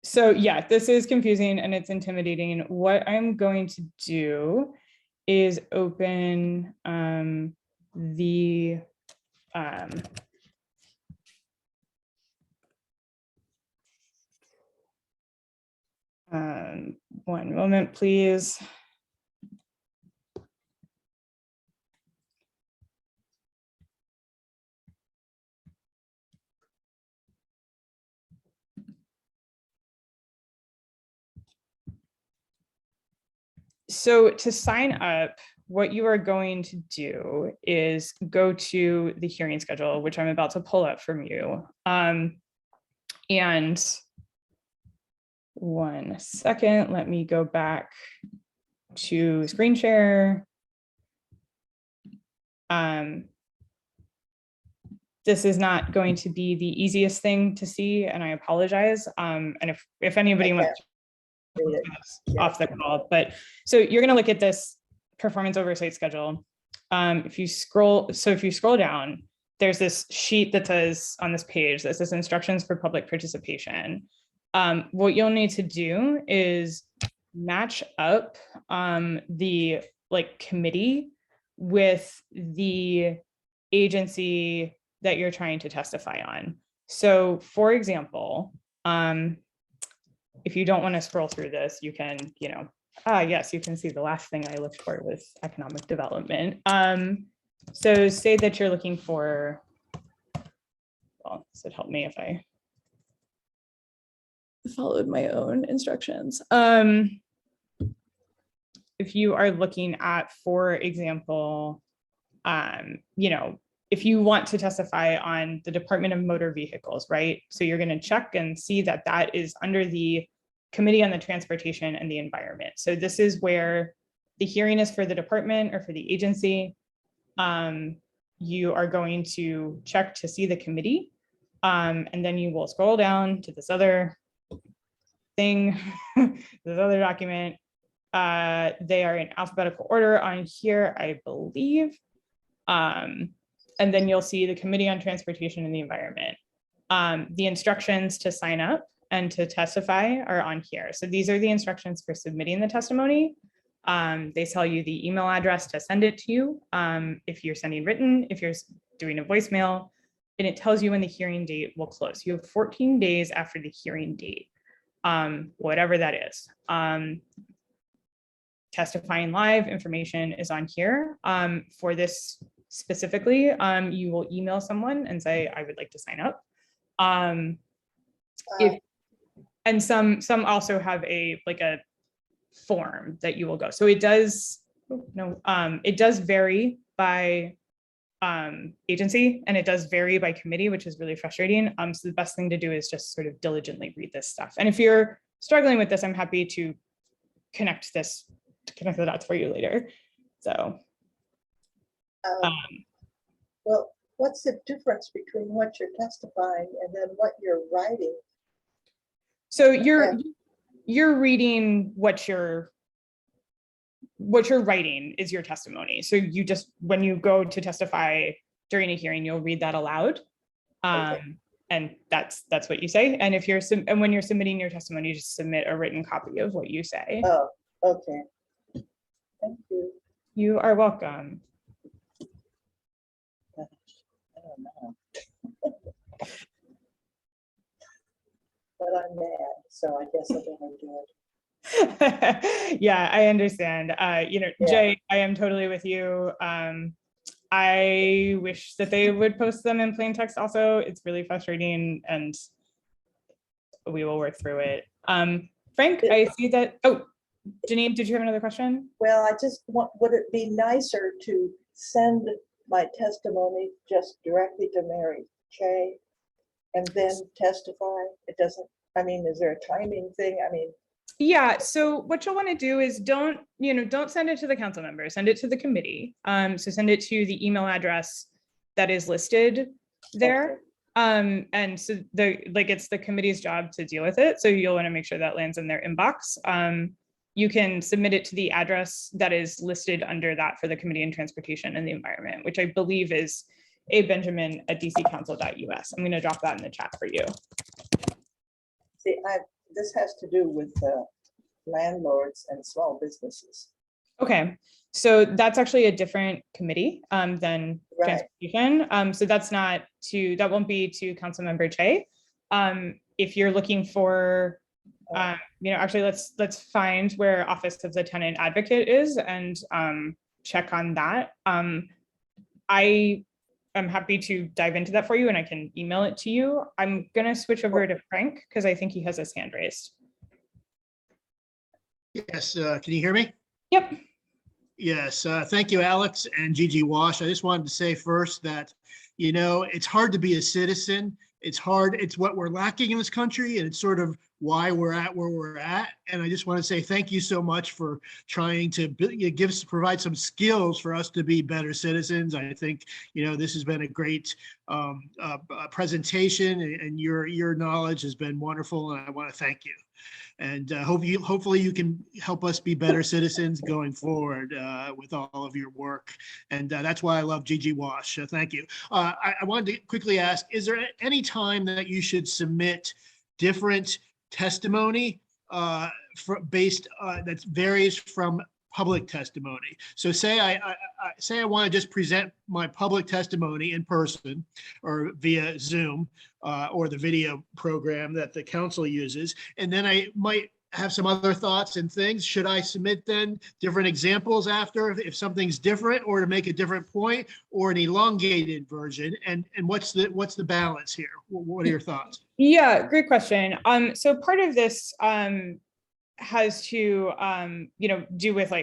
So yeah, this is confusing and it's intimidating. What I'm going to do is open the one moment, please. So to sign up, what you are going to do is go to the hearing schedule, which I'm about to pull up from you. And one second, let me go back to screen share. This is not going to be the easiest thing to see, and I apologize. And if anybody wants off the call, but so you're going to look at this performance oversight schedule. If you scroll down, there's this sheet that says on this page that says instructions for public participation. What you'll need to do is match up the committee with the agency that you're trying to testify on. So for example, if you don't want to scroll through this, you can, yes, you can see the last thing I looked for was economic development. So say that you're looking for, well, this would help me if I followed my own instructions. If you are looking at, for example, if you want to testify on the Department of Motor Vehicles, right? So you're going to check and see that that is under the Committee on the Transportation and the Environment. So this is where the hearing is for the department or for the agency. You are going to check to see the committee, and then you will scroll down to this other thing, this other document. They are in alphabetical order on here, I believe. And then you'll see the Committee on Transportation and the Environment. The instructions to sign up and to testify are on here. So these are the instructions for submitting the testimony. They tell you the email address to send it to you. If you're sending written, if you're doing a voicemail, and it tells you when the hearing date will close. You have 14 days after the hearing date, whatever that is. Testifying live information is on here. For this specifically, you will email someone and say, I would like to sign up. And some also have a form that you will go. So it does, it does vary by agency, and it does vary by committee, which is really frustrating. So the best thing to do is just sort of diligently read this stuff. And if you're struggling with this, I'm happy to connect the dots for you later. So. Well, what's the difference between what you're testifying and then what you're writing? So you're reading what you're writing is your testimony. So you just, when you go to testify during a hearing, you'll read that aloud. Okay. And that's what you say. And if you're and when you're submitting your testimony, you just submit a written copy of what you say. Oh, okay. Thank you. You are welcome. I don't know. But I'm mad, so I guess I better do it. Yeah, I understand. Jay, I am totally with you. I wish that they would post them in plain text also. It's really frustrating and we will work through it. Frank, I see that, oh, Janine, did you have another question? Well, I just want, would it be nicer to send my testimony just directly to Mary Kay and then testify? It doesn't, I mean, is there a timing thing? I mean, Yeah, so what you'll want to do is don't send it to the council member, send it to the committee. So send it to the email address that is listed there. And so it's the committee's job to deal with it. So you'll want to make sure that lands in their inbox. You can submit it to the address that is listed under that for the Committee on Transportation and the Environment, which I believe is abenjamin@dccouncil.us. I'm going to drop that in the chat for you. see, this has to do with landlords and small businesses. Okay, so that's actually a different committee than transportation. So that won't be to Councilmember Che. If you're looking for, actually let's find where Office of the Tenant Advocate is and check on that. I am happy to dive into that for you and I can email it to you. I'm gonna switch over to Frank because I think he has his hand raised. Yes, can you hear me? Yep. Yes, thank you, Alex and GGWash. I just wanted to say first that, it's hard to be a citizen. It's hard. It's what we're lacking in this country, and it's sort of why we're at where we're at. And I just want to say thank you so much for trying to provide some skills for us to be better citizens. I think, this has been a great presentation, and your knowledge has been wonderful, and I want to thank you. And hopefully you can help us be better citizens going forward with all of your work. And that's why I love GGWash. Thank you. I wanted to quickly ask, is there any time that you should submit different testimony that varies from public testimony? So say I want to just present my public testimony in person or via Zoom or the video program that the council uses, and then I might have some other thoughts and things. Should I submit then different examples after if something's different, or to make a different point, or an elongated version? And what's the balance here? What are your thoughts? Yeah, great question. So part of this has to do with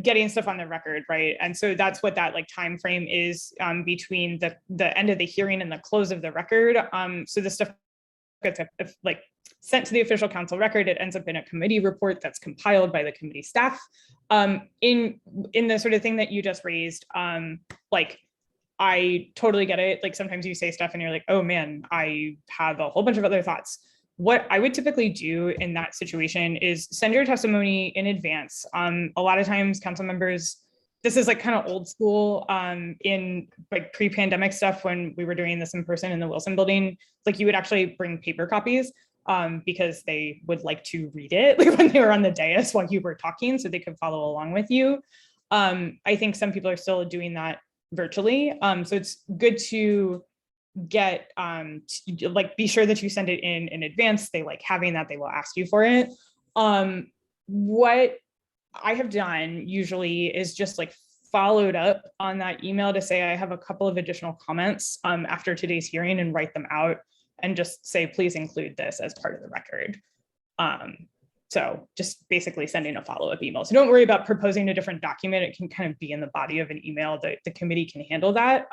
getting stuff on the record, right? And so that's what that time frame is between the end of the hearing and the close of the record. So the stuff gets sent to the official council record. It ends up in a committee report that's compiled by the committee staff. In the sort of thing that you just raised, I totally get it. Sometimes you say stuff and you're like, oh man, I have a whole bunch of other thoughts. What I would typically do in that situation is send your testimony in advance. A lot of times council members, this is kind of old school in pre-pandemic stuff when we were doing this in person in the Wilson building, you would actually bring paper copies because they would like to read it when they were on the dais while you were talking so they could follow along with you. I think some people are still doing that virtually. So it's good to get be sure that you send it in advance. They like having that. They will ask you for it. What I have done usually is just followed up on that email to say I have a couple of additional comments after today's hearing, and write them out and just say please include this as part of the record. So just basically sending a follow-up email. So don't worry about proposing a different document. It can kind of be in the body of an email. The committee can handle that.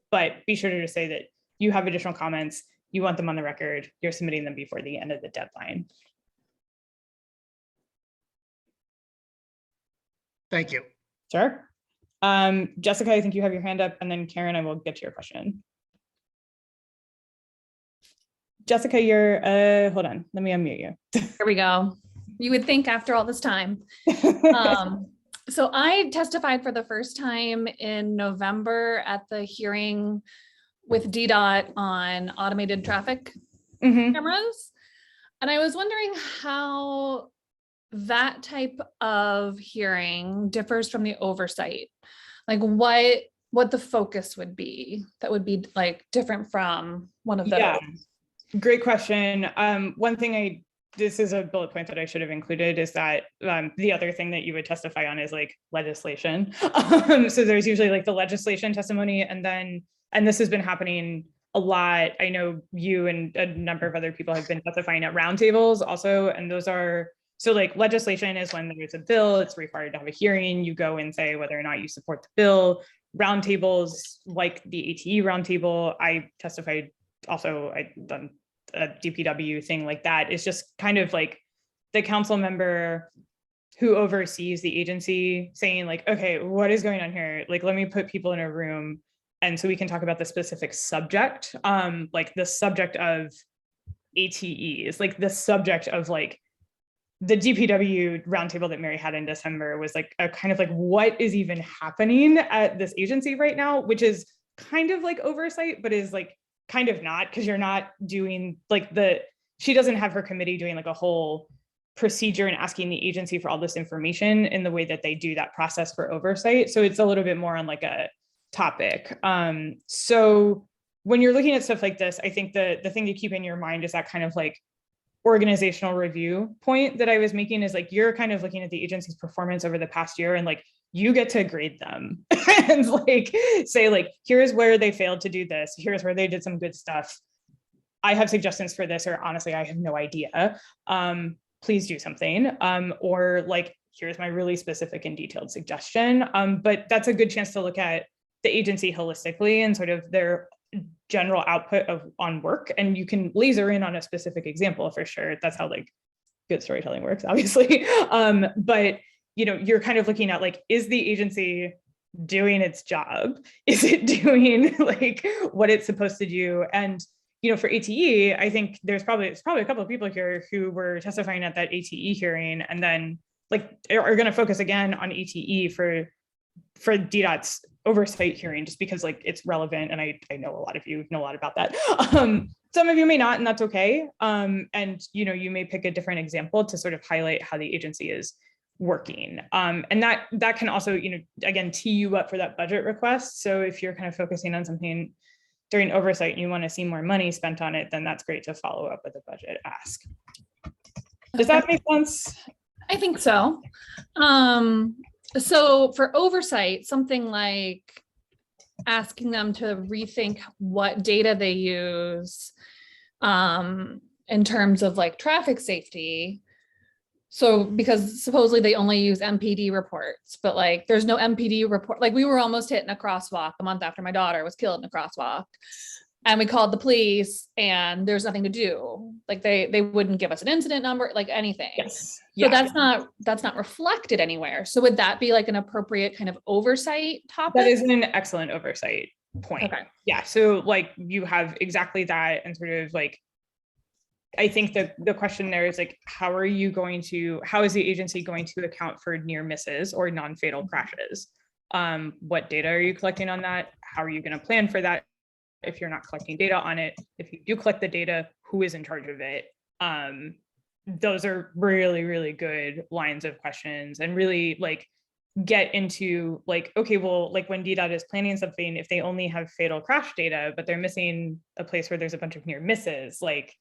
But be sure to just say that you have additional comments, you want them on the record, you're submitting them before the end of the deadline. Thank you. Sure. Jessica, I think you have your hand up, and then Karen, I will get to your question. Jessica, you're, hold on, let me unmute you. There we go. You would think after all this time. So I testified for the first time in November at the hearing with DDOT on automated traffic cameras. And I was wondering how that type of hearing differs from the oversight, what the focus would be that would be different from one of those. Yeah, great question. One thing I this is a bullet point that I should have included, is that the other thing that you would testify on is like legislation. So there's usually like the legislation testimony, and this has been happening a lot. I know you and a number of other people have been testifying at roundtables also, and those are, so like legislation is when there's a bill, it's required to have a hearing, you go and say whether or not you support the bill. Roundtables, like the ATE roundtable, I testified also, I've done a DPW thing like that. It's just kind of like the council member who oversees the agency saying like, okay, what is going on here? Like, let me put people in a room and so we can talk about the specific subject, like the subject of ATEs, like the subject of like the DPW roundtable that Mary had in December was like a kind of like, what is even happening at this agency right now, which is kind of like oversight, but is like kind of not, because you're not doing like she doesn't have her committee doing like a whole procedure and asking the agency for all this information in the way that they do that process for oversight. So it's a little bit more on like a topic. So when you're looking at stuff like this, I think the thing to keep in your mind is that kind of like organizational review point that I was making, is like, you're kind of looking at the agency's performance over the past year and like, you get to grade them and like say like, here's where they failed to do this. Here's where they did some good stuff. I have suggestions for this, or honestly, I have no idea. Please do something. Or like, here's my really specific and detailed suggestion. But that's a good chance to look at the agency holistically and sort of their general output on work. And you can laser in on a specific example for sure. That's how like good storytelling works, obviously. But you know, you're kind of looking at like, is the agency doing its job? Is it doing like what it's supposed to do? And you know, for ATE, I think it's probably a couple of people here who were testifying at that ATE hearing, and then like are going to focus again on ATE for DDOT's oversight hearing, just because like it's relevant, and I know a lot of you know a lot about that. Some of you may not, and that's okay. And you know, you may pick a different example to sort of highlight how the agency is working. And that can also, you know, again, tee you up for that budget request. So if you're kind of focusing on something during oversight and you want to see more money spent on it, then that's great to follow up with a budget ask. Does that make sense? I think so. So for oversight, something like asking them to rethink what data they use in terms of like traffic safety. So because supposedly they only use MPD reports, but like there's no MPD report. Like we were almost hit in a crosswalk a month after my daughter was killed in a crosswalk. And we called the police and there's nothing to do. Like they wouldn't give us an incident number, like anything. Yes. So Yeah. that's not reflected anywhere. So would that be like an appropriate kind of oversight topic? That is an excellent oversight point. Okay. Yeah. So like you have exactly that, and sort of like, I think the question there is like, how is the agency going to account for near misses or non-fatal crashes? What data are you collecting on that? How are you going to plan for that? If you're not collecting data on it, if you do collect the data, who is in charge of it? Those are really, really good lines of questions, and really like get into like, okay, well, like when DDOT is planning something, if they only have fatal crash data, but they're missing a place where there's a bunch of near misses, like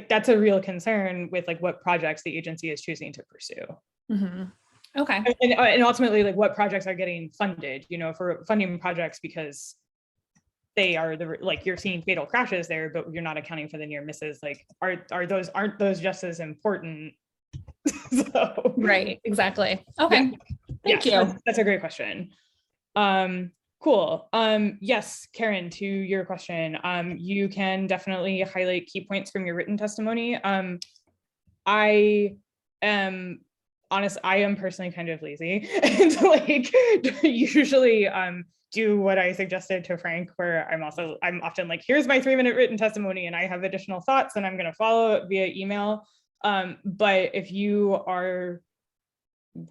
that's a real concern with like what projects the agency is choosing to pursue. Mm-hmm. Okay. And ultimately like what projects are getting funded, you know, for funding projects because they are like you're seeing fatal crashes there, but you're not accounting for the near misses. Like aren't those just as important? So, right, exactly. Okay. Thank you. That's a great question. Cool. Yes, Karen, to your question, you can definitely highlight key points from your written testimony. I am personally kind of lazy and like usually do what I suggested to Frank, where I'm often like, here's my 3-minute written testimony and I have additional thoughts and I'm going to follow it via email. But if you are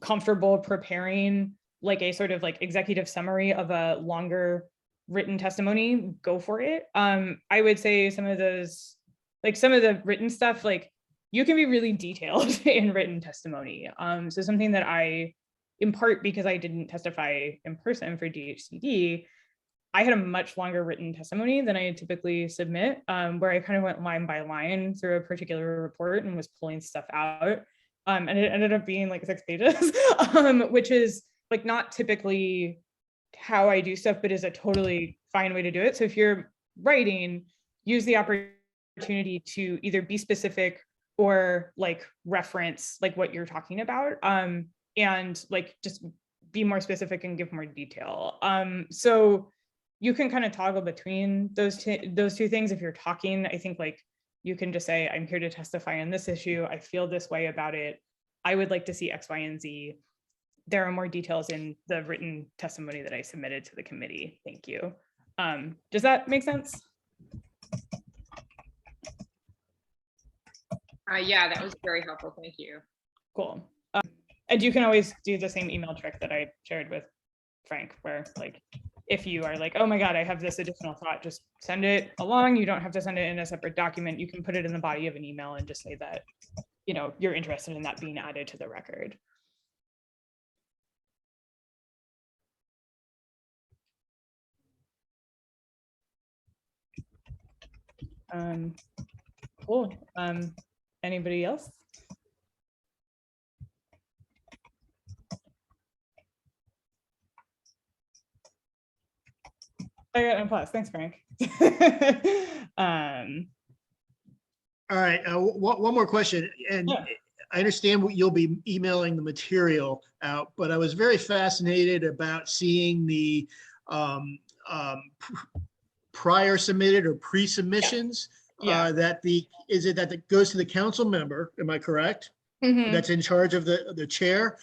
comfortable preparing like a sort of like executive summary of a longer written testimony, go for it. I would say some of the written stuff, like you can be really detailed in written testimony. So something that I, in part because I didn't testify in person for DHCD, I had a much longer written testimony than I typically submit, where I kind of went line by line through a particular report and was pulling stuff out. And it ended up being like 6 pages, which is like not typically how I do stuff, but is a totally fine way to do it. So if you're writing, use the opportunity to either be specific or like reference like what you're talking about, and like just be more specific and give more detail. So you can kind of toggle between those two things. If you're talking, I think like you can just say, I'm here to testify on this issue. I feel this way about it. I would like to see X, Y, and Z. There are more details in the written testimony that I submitted to the committee. Thank you. Does that make sense? Yeah, that was very helpful. Thank you. Cool. And you can always do the same email trick that I shared with Frank, where like, if you are like, oh my God, I have this additional thought, just send it along. You don't have to send it in a separate document. You can put it in the body of an email and just say that, you know, you're interested in that being added to the record. Cool. Anybody else? I got an applause. Thanks, Frank. All right, one more question, and Yeah. I understand you'll be emailing the material out, but I was very fascinated about seeing the prior submitted or pre-submissions. Yeah. That that goes to the council member, am I correct? Mhm. That's in charge of the chair.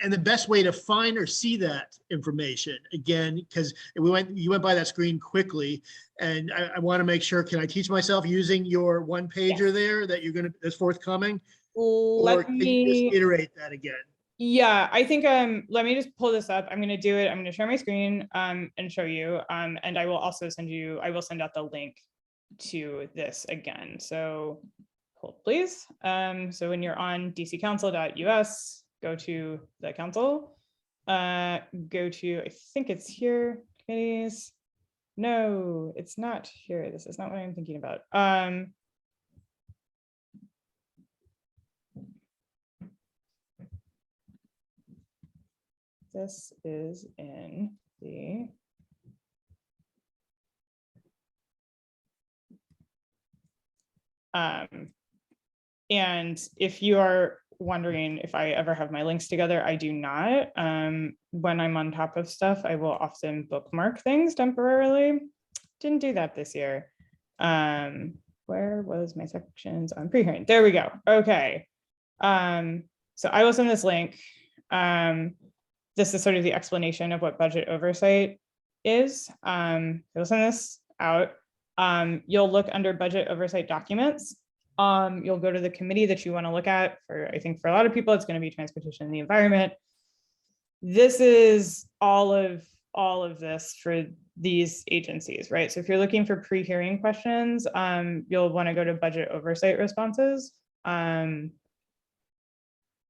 And the best way to find or see that information, again, because you went by that screen quickly, and I want to make sure, can I teach myself using your one pager there that that's forthcoming? Or can you just iterate that again? Yeah, I think let me just pull this up. I'm gonna do it. I'm gonna share my screen and show you. And I will also I will send out the link to this again. So hold please. So when you're on dccouncil.us, go to the council, go to, I think it's here, committees. No, it's not here. This is not what I'm thinking about. This is in the and if you are wondering if I ever have my links together, I do not. When I'm on top of stuff, I will often bookmark things temporarily. Didn't do that this year. Where was my sections on pre-hearing? There we go. Okay. So I will send this link. This is sort of the explanation of what budget oversight is. You'll send this out. You'll look under budget oversight documents. You'll go to the committee that you want to look at. I think for a lot of people, it's going to be transportation and the environment. This is all of this for these agencies, right? So if you're looking for pre-hearing questions, you'll want to go to budget oversight responses.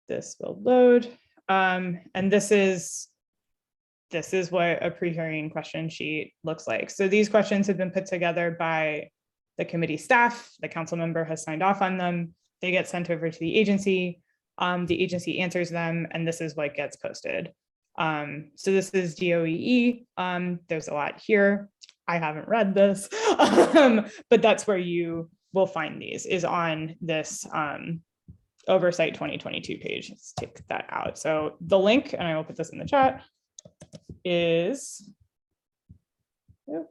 This will load. And this is what a pre-hearing question sheet looks like. So these questions have been put together by the committee staff. The council member has signed off on them. They get sent over to the agency. The agency answers them, and this is what gets posted. So this is DOEE. There's a lot here. I haven't read this, but that's where you will find these, is on this Oversight 2022 page. Let's take that out. So the link, and I will put this in the chat, is, there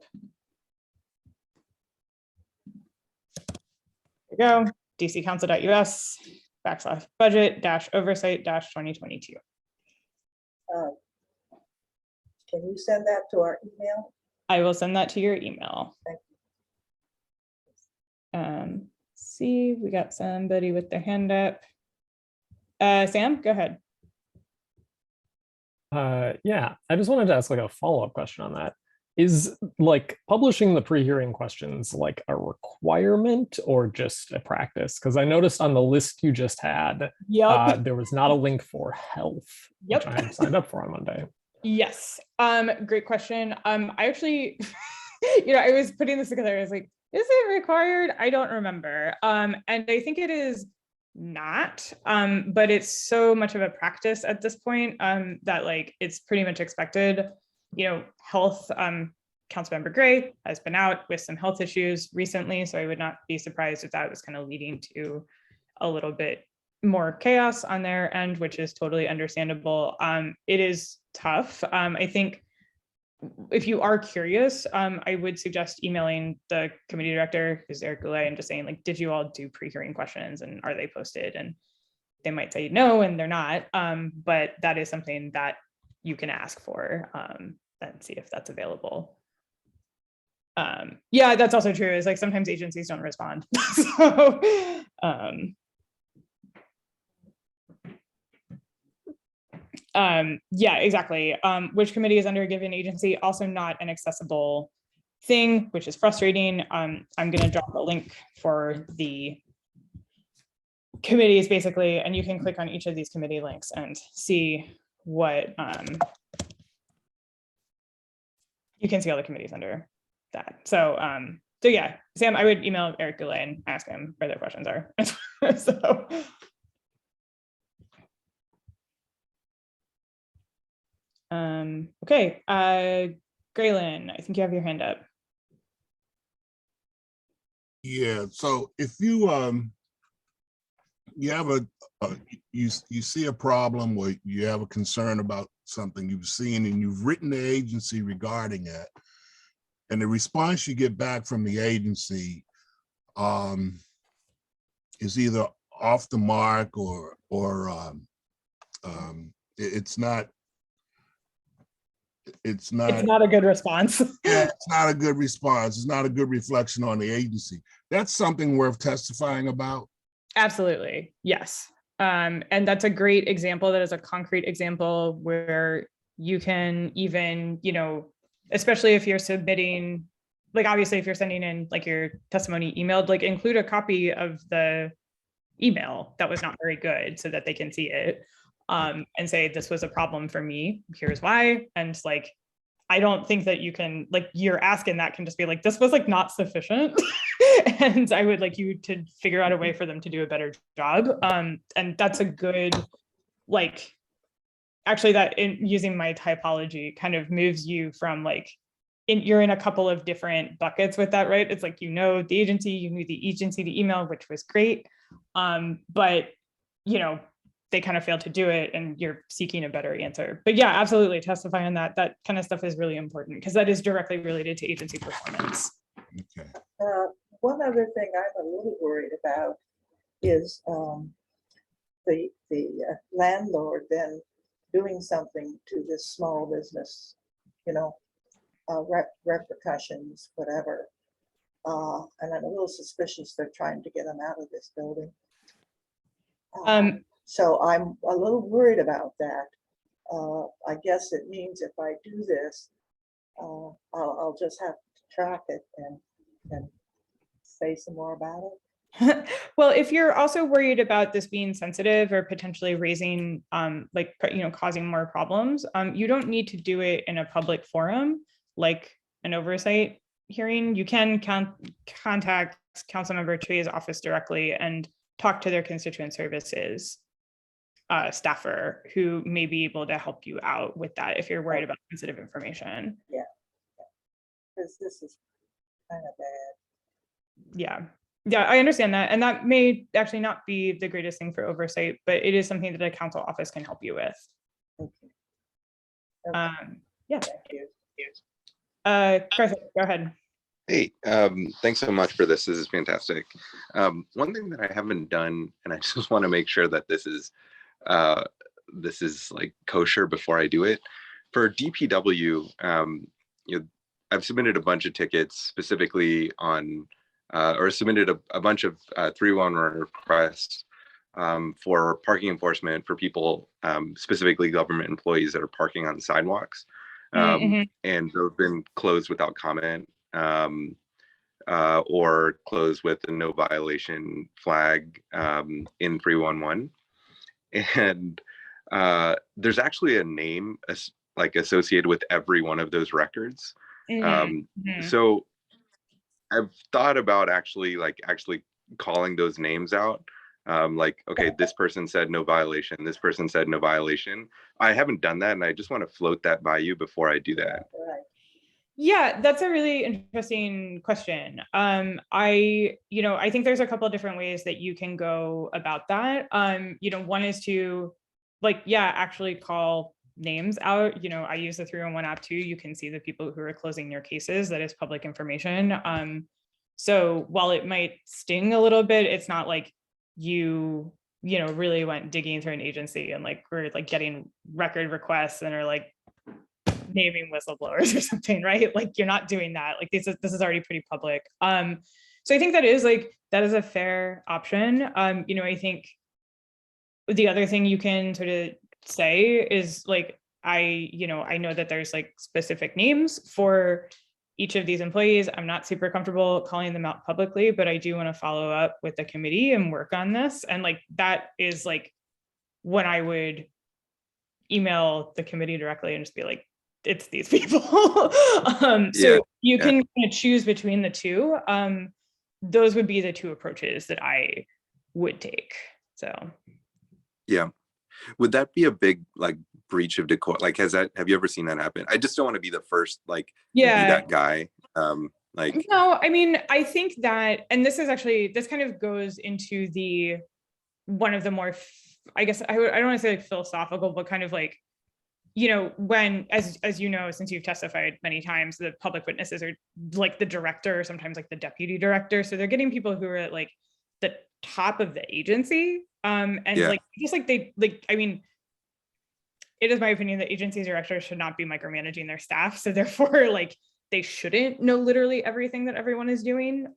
we go, dccouncil.us /budget-oversight-2022. Can you send that to our email? I will send that to your email. Thank you. See, we got somebody with their hand up. Sam, go ahead. Yeah, I just wanted to ask like a follow-up question on that. Is like publishing the pre-hearing questions like a requirement or just a practice? Because I noticed on the list you just had, there was not a link for health, which I had signed up for on Monday. Yes, great question. I actually, I was putting this together. I was like, is it required? I don't remember. And I think it is not, but it's so much of a practice at this point that like it's pretty much expected. Health, Councilmember Gray has been out with some health issues recently, so I would not be surprised if that was kind of leading to a little bit more chaos on their end, which is totally understandable. It is tough. I think if you are curious, I would suggest emailing the committee director, who's Eric Goulet, and just saying like, did you all do pre-hearing questions and are they posted? And they might say no, and they're not. But that is something that you can ask for and see if that's available. Yeah, that's also true. Is like sometimes agencies don't respond. So, yeah, exactly. Which committee is under a given agency, also not an accessible thing, which is frustrating. I'm going to drop a link for the committees basically, and you can click on each of these committee links and see what you can see all the committees under that. So yeah, Sam, I would email Eric Goulet and ask him where their questions are. So. Okay, Graylin, I think you have your hand up. Yeah, so if you you have you see a problem or you have a concern about something you've seen and you've written the agency regarding it, and the response you get back from the agency is either off the mark or it's not a good response. Yeah, it's not a good response. It's not a good reflection on the agency. That's something worth testifying about. Absolutely, yes. And that's a great example. That is a concrete example where you can even, especially if you're submitting, like obviously if you're sending in like your testimony emailed, like include a copy of the email that was not very good so that they can see it. And say, this was a problem for me, here's why. And like, I don't think that you can, like, you're asking that can just be like, this was like not sufficient. And I would like you to figure out a way for them to do a better job. And that's a good, like, actually that in using my typology kind of moves you from like, you're in a couple of different buckets with that, right? It's like, the agency, you knew the agency, the email, which was great. But, they kind of failed to do it and you're seeking a better answer. But yeah, absolutely testify on that. That kind of stuff is really important because that is directly related to agency performance. Okay. One other thing I'm a little worried about is the landlord then doing something to this small business, repercussions, whatever. And I'm a little suspicious they're trying to get them out of this building. So I'm a little worried about that. I guess it means if I do this, I'll just have to track it and say some more about it. Well, if you're also worried about this being sensitive or potentially raising, causing more problems, you don't need to do it in a public forum like an oversight hearing. You can contact Councilmember Che's office directly and talk to their constituent services staffer who may be able to help you out with that if you're worried about sensitive information. Yeah, because this is kind of bad. Yeah, I understand that. And that may actually not be the greatest thing for oversight, but it is something that a council office can help you with. Okay. Yeah. Thank you. Garth, go ahead. Hey, thanks so much for this. This is fantastic. One thing that I haven't done, and I just want to make sure that this is like kosher before I do it. For DPW, I've submitted a bunch of tickets specifically on, or submitted a bunch of 311 requests for parking enforcement for people, specifically government employees that are parking on sidewalks. And those have been closed without comment. Or closed with a no violation flag in 311. And there's actually a name like associated with every one of those records. Mhm, mhm. So I've thought about actually calling those names out. Like, okay, this person said no violation. This person said no violation. I haven't done that, and I just want to float that by you before I do that. Right. Yeah, that's a really interesting question. I think there's a couple of different ways that you can go about that. One is to actually call names out. I use the 311 app too. You can see the people who are closing your cases. That is public information. So while it might sting a little bit, it's not like you really went digging through an agency and we're getting record requests and are naming whistleblowers or something, right? You're not doing that. This is already pretty public. So I think that is a fair option. I think the other thing you can sort of say is I know that there's specific names for each of these employees. I'm not super comfortable calling them out publicly, but I do want to follow up with the committee and work on this. And that is when I would email the committee directly and just be it's these people. So you can kind of choose between the two. Those would be the two approaches that I would take. So yeah, would that be a big breach of decorum? Have you ever seen that happen? I just don't want to be the first to be that guy. No, I mean, I think that, and this kind of goes into one of the more, I guess I don't want to say philosophical, but kind of when, as since you've testified many times, the public witnesses are the director, or sometimes the deputy director. So they're getting people who are at the top of the agency. I mean, it is my opinion that agencies directors should not be micromanaging their staff. So therefore, they shouldn't know literally everything that everyone is doing.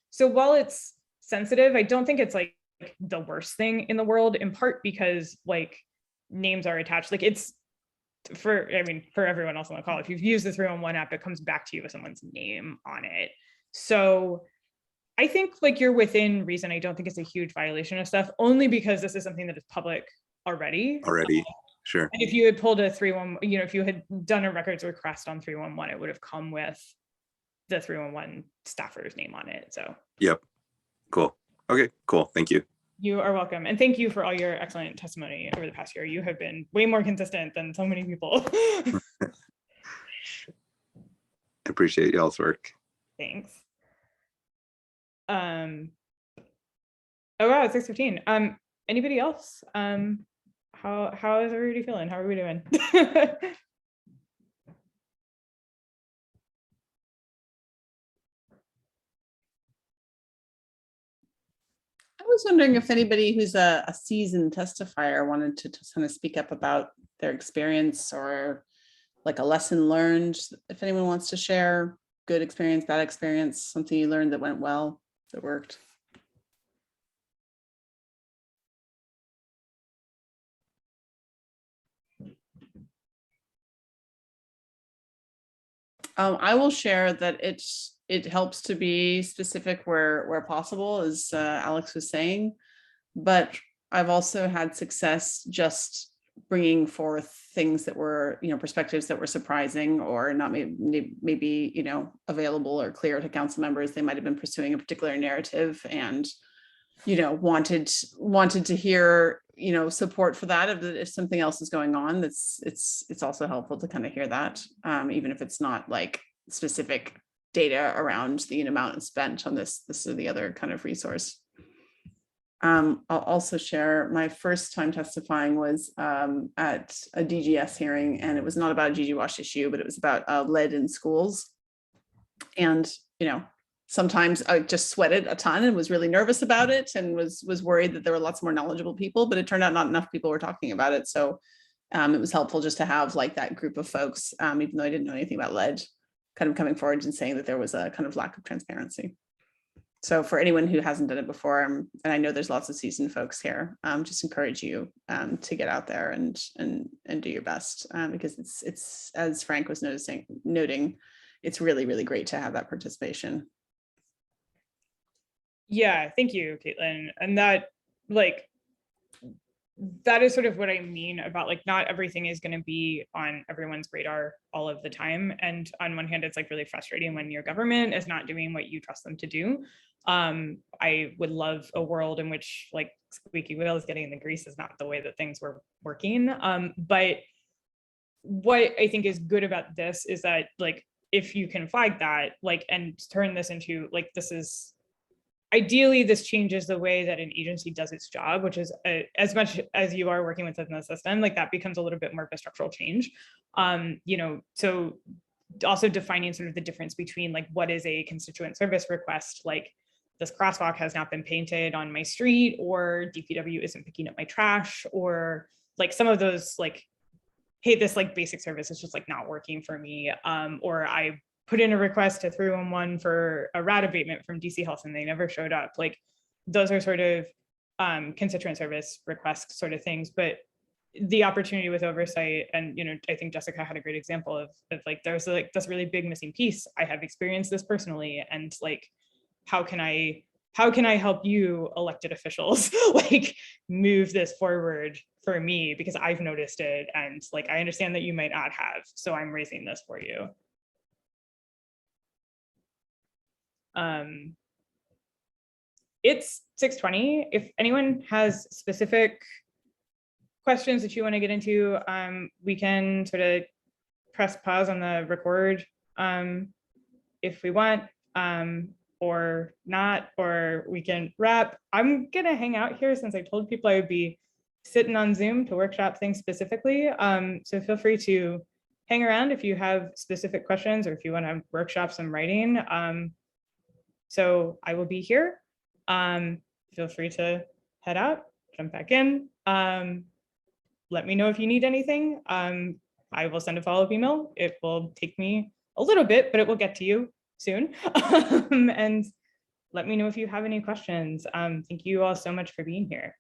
So while it's sensitive, I don't think it's the worst thing in the world, in part because names are attached. It's for everyone else on the call, if you've used the 311 app, it comes back to you with someone's name on it. So I think you're within reason. I don't think it's a huge violation of stuff, only because this is something that is public already. Sure. And if you had pulled a 311, if you had done a records request on 311, it would have come with the 311 staffer's name on it. So yep. Cool. Okay, cool. Thank you. You are welcome. And thank you for all your excellent testimony over the past year. You have been way more consistent than so many people. I appreciate y'all's work. Thanks. Oh wow, it's 6:15. Anybody else? How is everybody feeling? How are we doing? I was wondering if anybody who's a seasoned testifier wanted to kind of speak up about their experience or a lesson learned. If anyone wants to share good experience, bad experience, something you learned that went well, that worked. I will share that it helps to be specific where possible, as Alex was saying, but I've also had success just bringing forth things that were, perspectives that were surprising or not maybe available or clear to council members. They might have been pursuing a particular narrative and wanted to hear support for that. If something else is going on, it's also helpful to kind of hear that, even if it's not specific data around the amount spent on this or the other kind of resource. I'll also share my first time testifying was at a DGS hearing, and it was not about a GGWash issue, but it was about lead in schools. And sometimes I just sweated a ton and was really nervous about it and was worried that there were lots more knowledgeable people, but it turned out not enough people were talking about it. So it was helpful just to have that group of folks, even though I didn't know anything about lead, kind of coming forward and saying that there was a kind of lack of transparency. So for anyone who hasn't done it before, and I know there's lots of seasoned folks here, just encourage you to get out there and do your best, because it's as Frank was noting, it's really, really great to have that participation. Yeah, thank you, Caitlin. And that that is sort of what I mean about like, not everything is going to be on everyone's radar all of the time. And on one hand, it's like really frustrating when your government is not doing what you trust them to do. I would love a world in which like squeaky wheel is getting in the grease is not the way that things were working. But what I think is good about this is that like, if you can flag that, like, and turn this into like, this is, ideally, this changes the way that an agency does its job, which is as much as you are working within the system, like that becomes a little bit more of a structural change. You know, so also defining sort of the difference between like what is a constituent service request, like this crosswalk has not been painted on my street, or DPW isn't picking up my trash, or like some of those like, hey, this like basic service is just like not working for me, or I put in a request to 311 for a rat abatement from DC Health and they never showed up. Like those are sort of constituent service request sort of things. But the opportunity with oversight, and you know, I think Jessica had a great example of like, there's like this really big missing piece. I have experienced this personally, and like, how can I help you elected officials like move this forward for me, because I've noticed it, and like I understand that you might not have, so I'm raising this for you. It's 6:20. If anyone has specific questions that you want to get into, we can sort of press pause on the record if we want, or not, or we can wrap. I'm gonna hang out here since I told people I would be sitting on Zoom to workshop things specifically. So feel free to hang around if you have specific questions or if you want to workshop some writing. So I will be here. Feel free to head out, jump back in. Let me know if you need anything. I will send a follow-up email. It will take me a little bit, but it will get to you soon. And let me know if you have any questions. Thank you all so much for being here.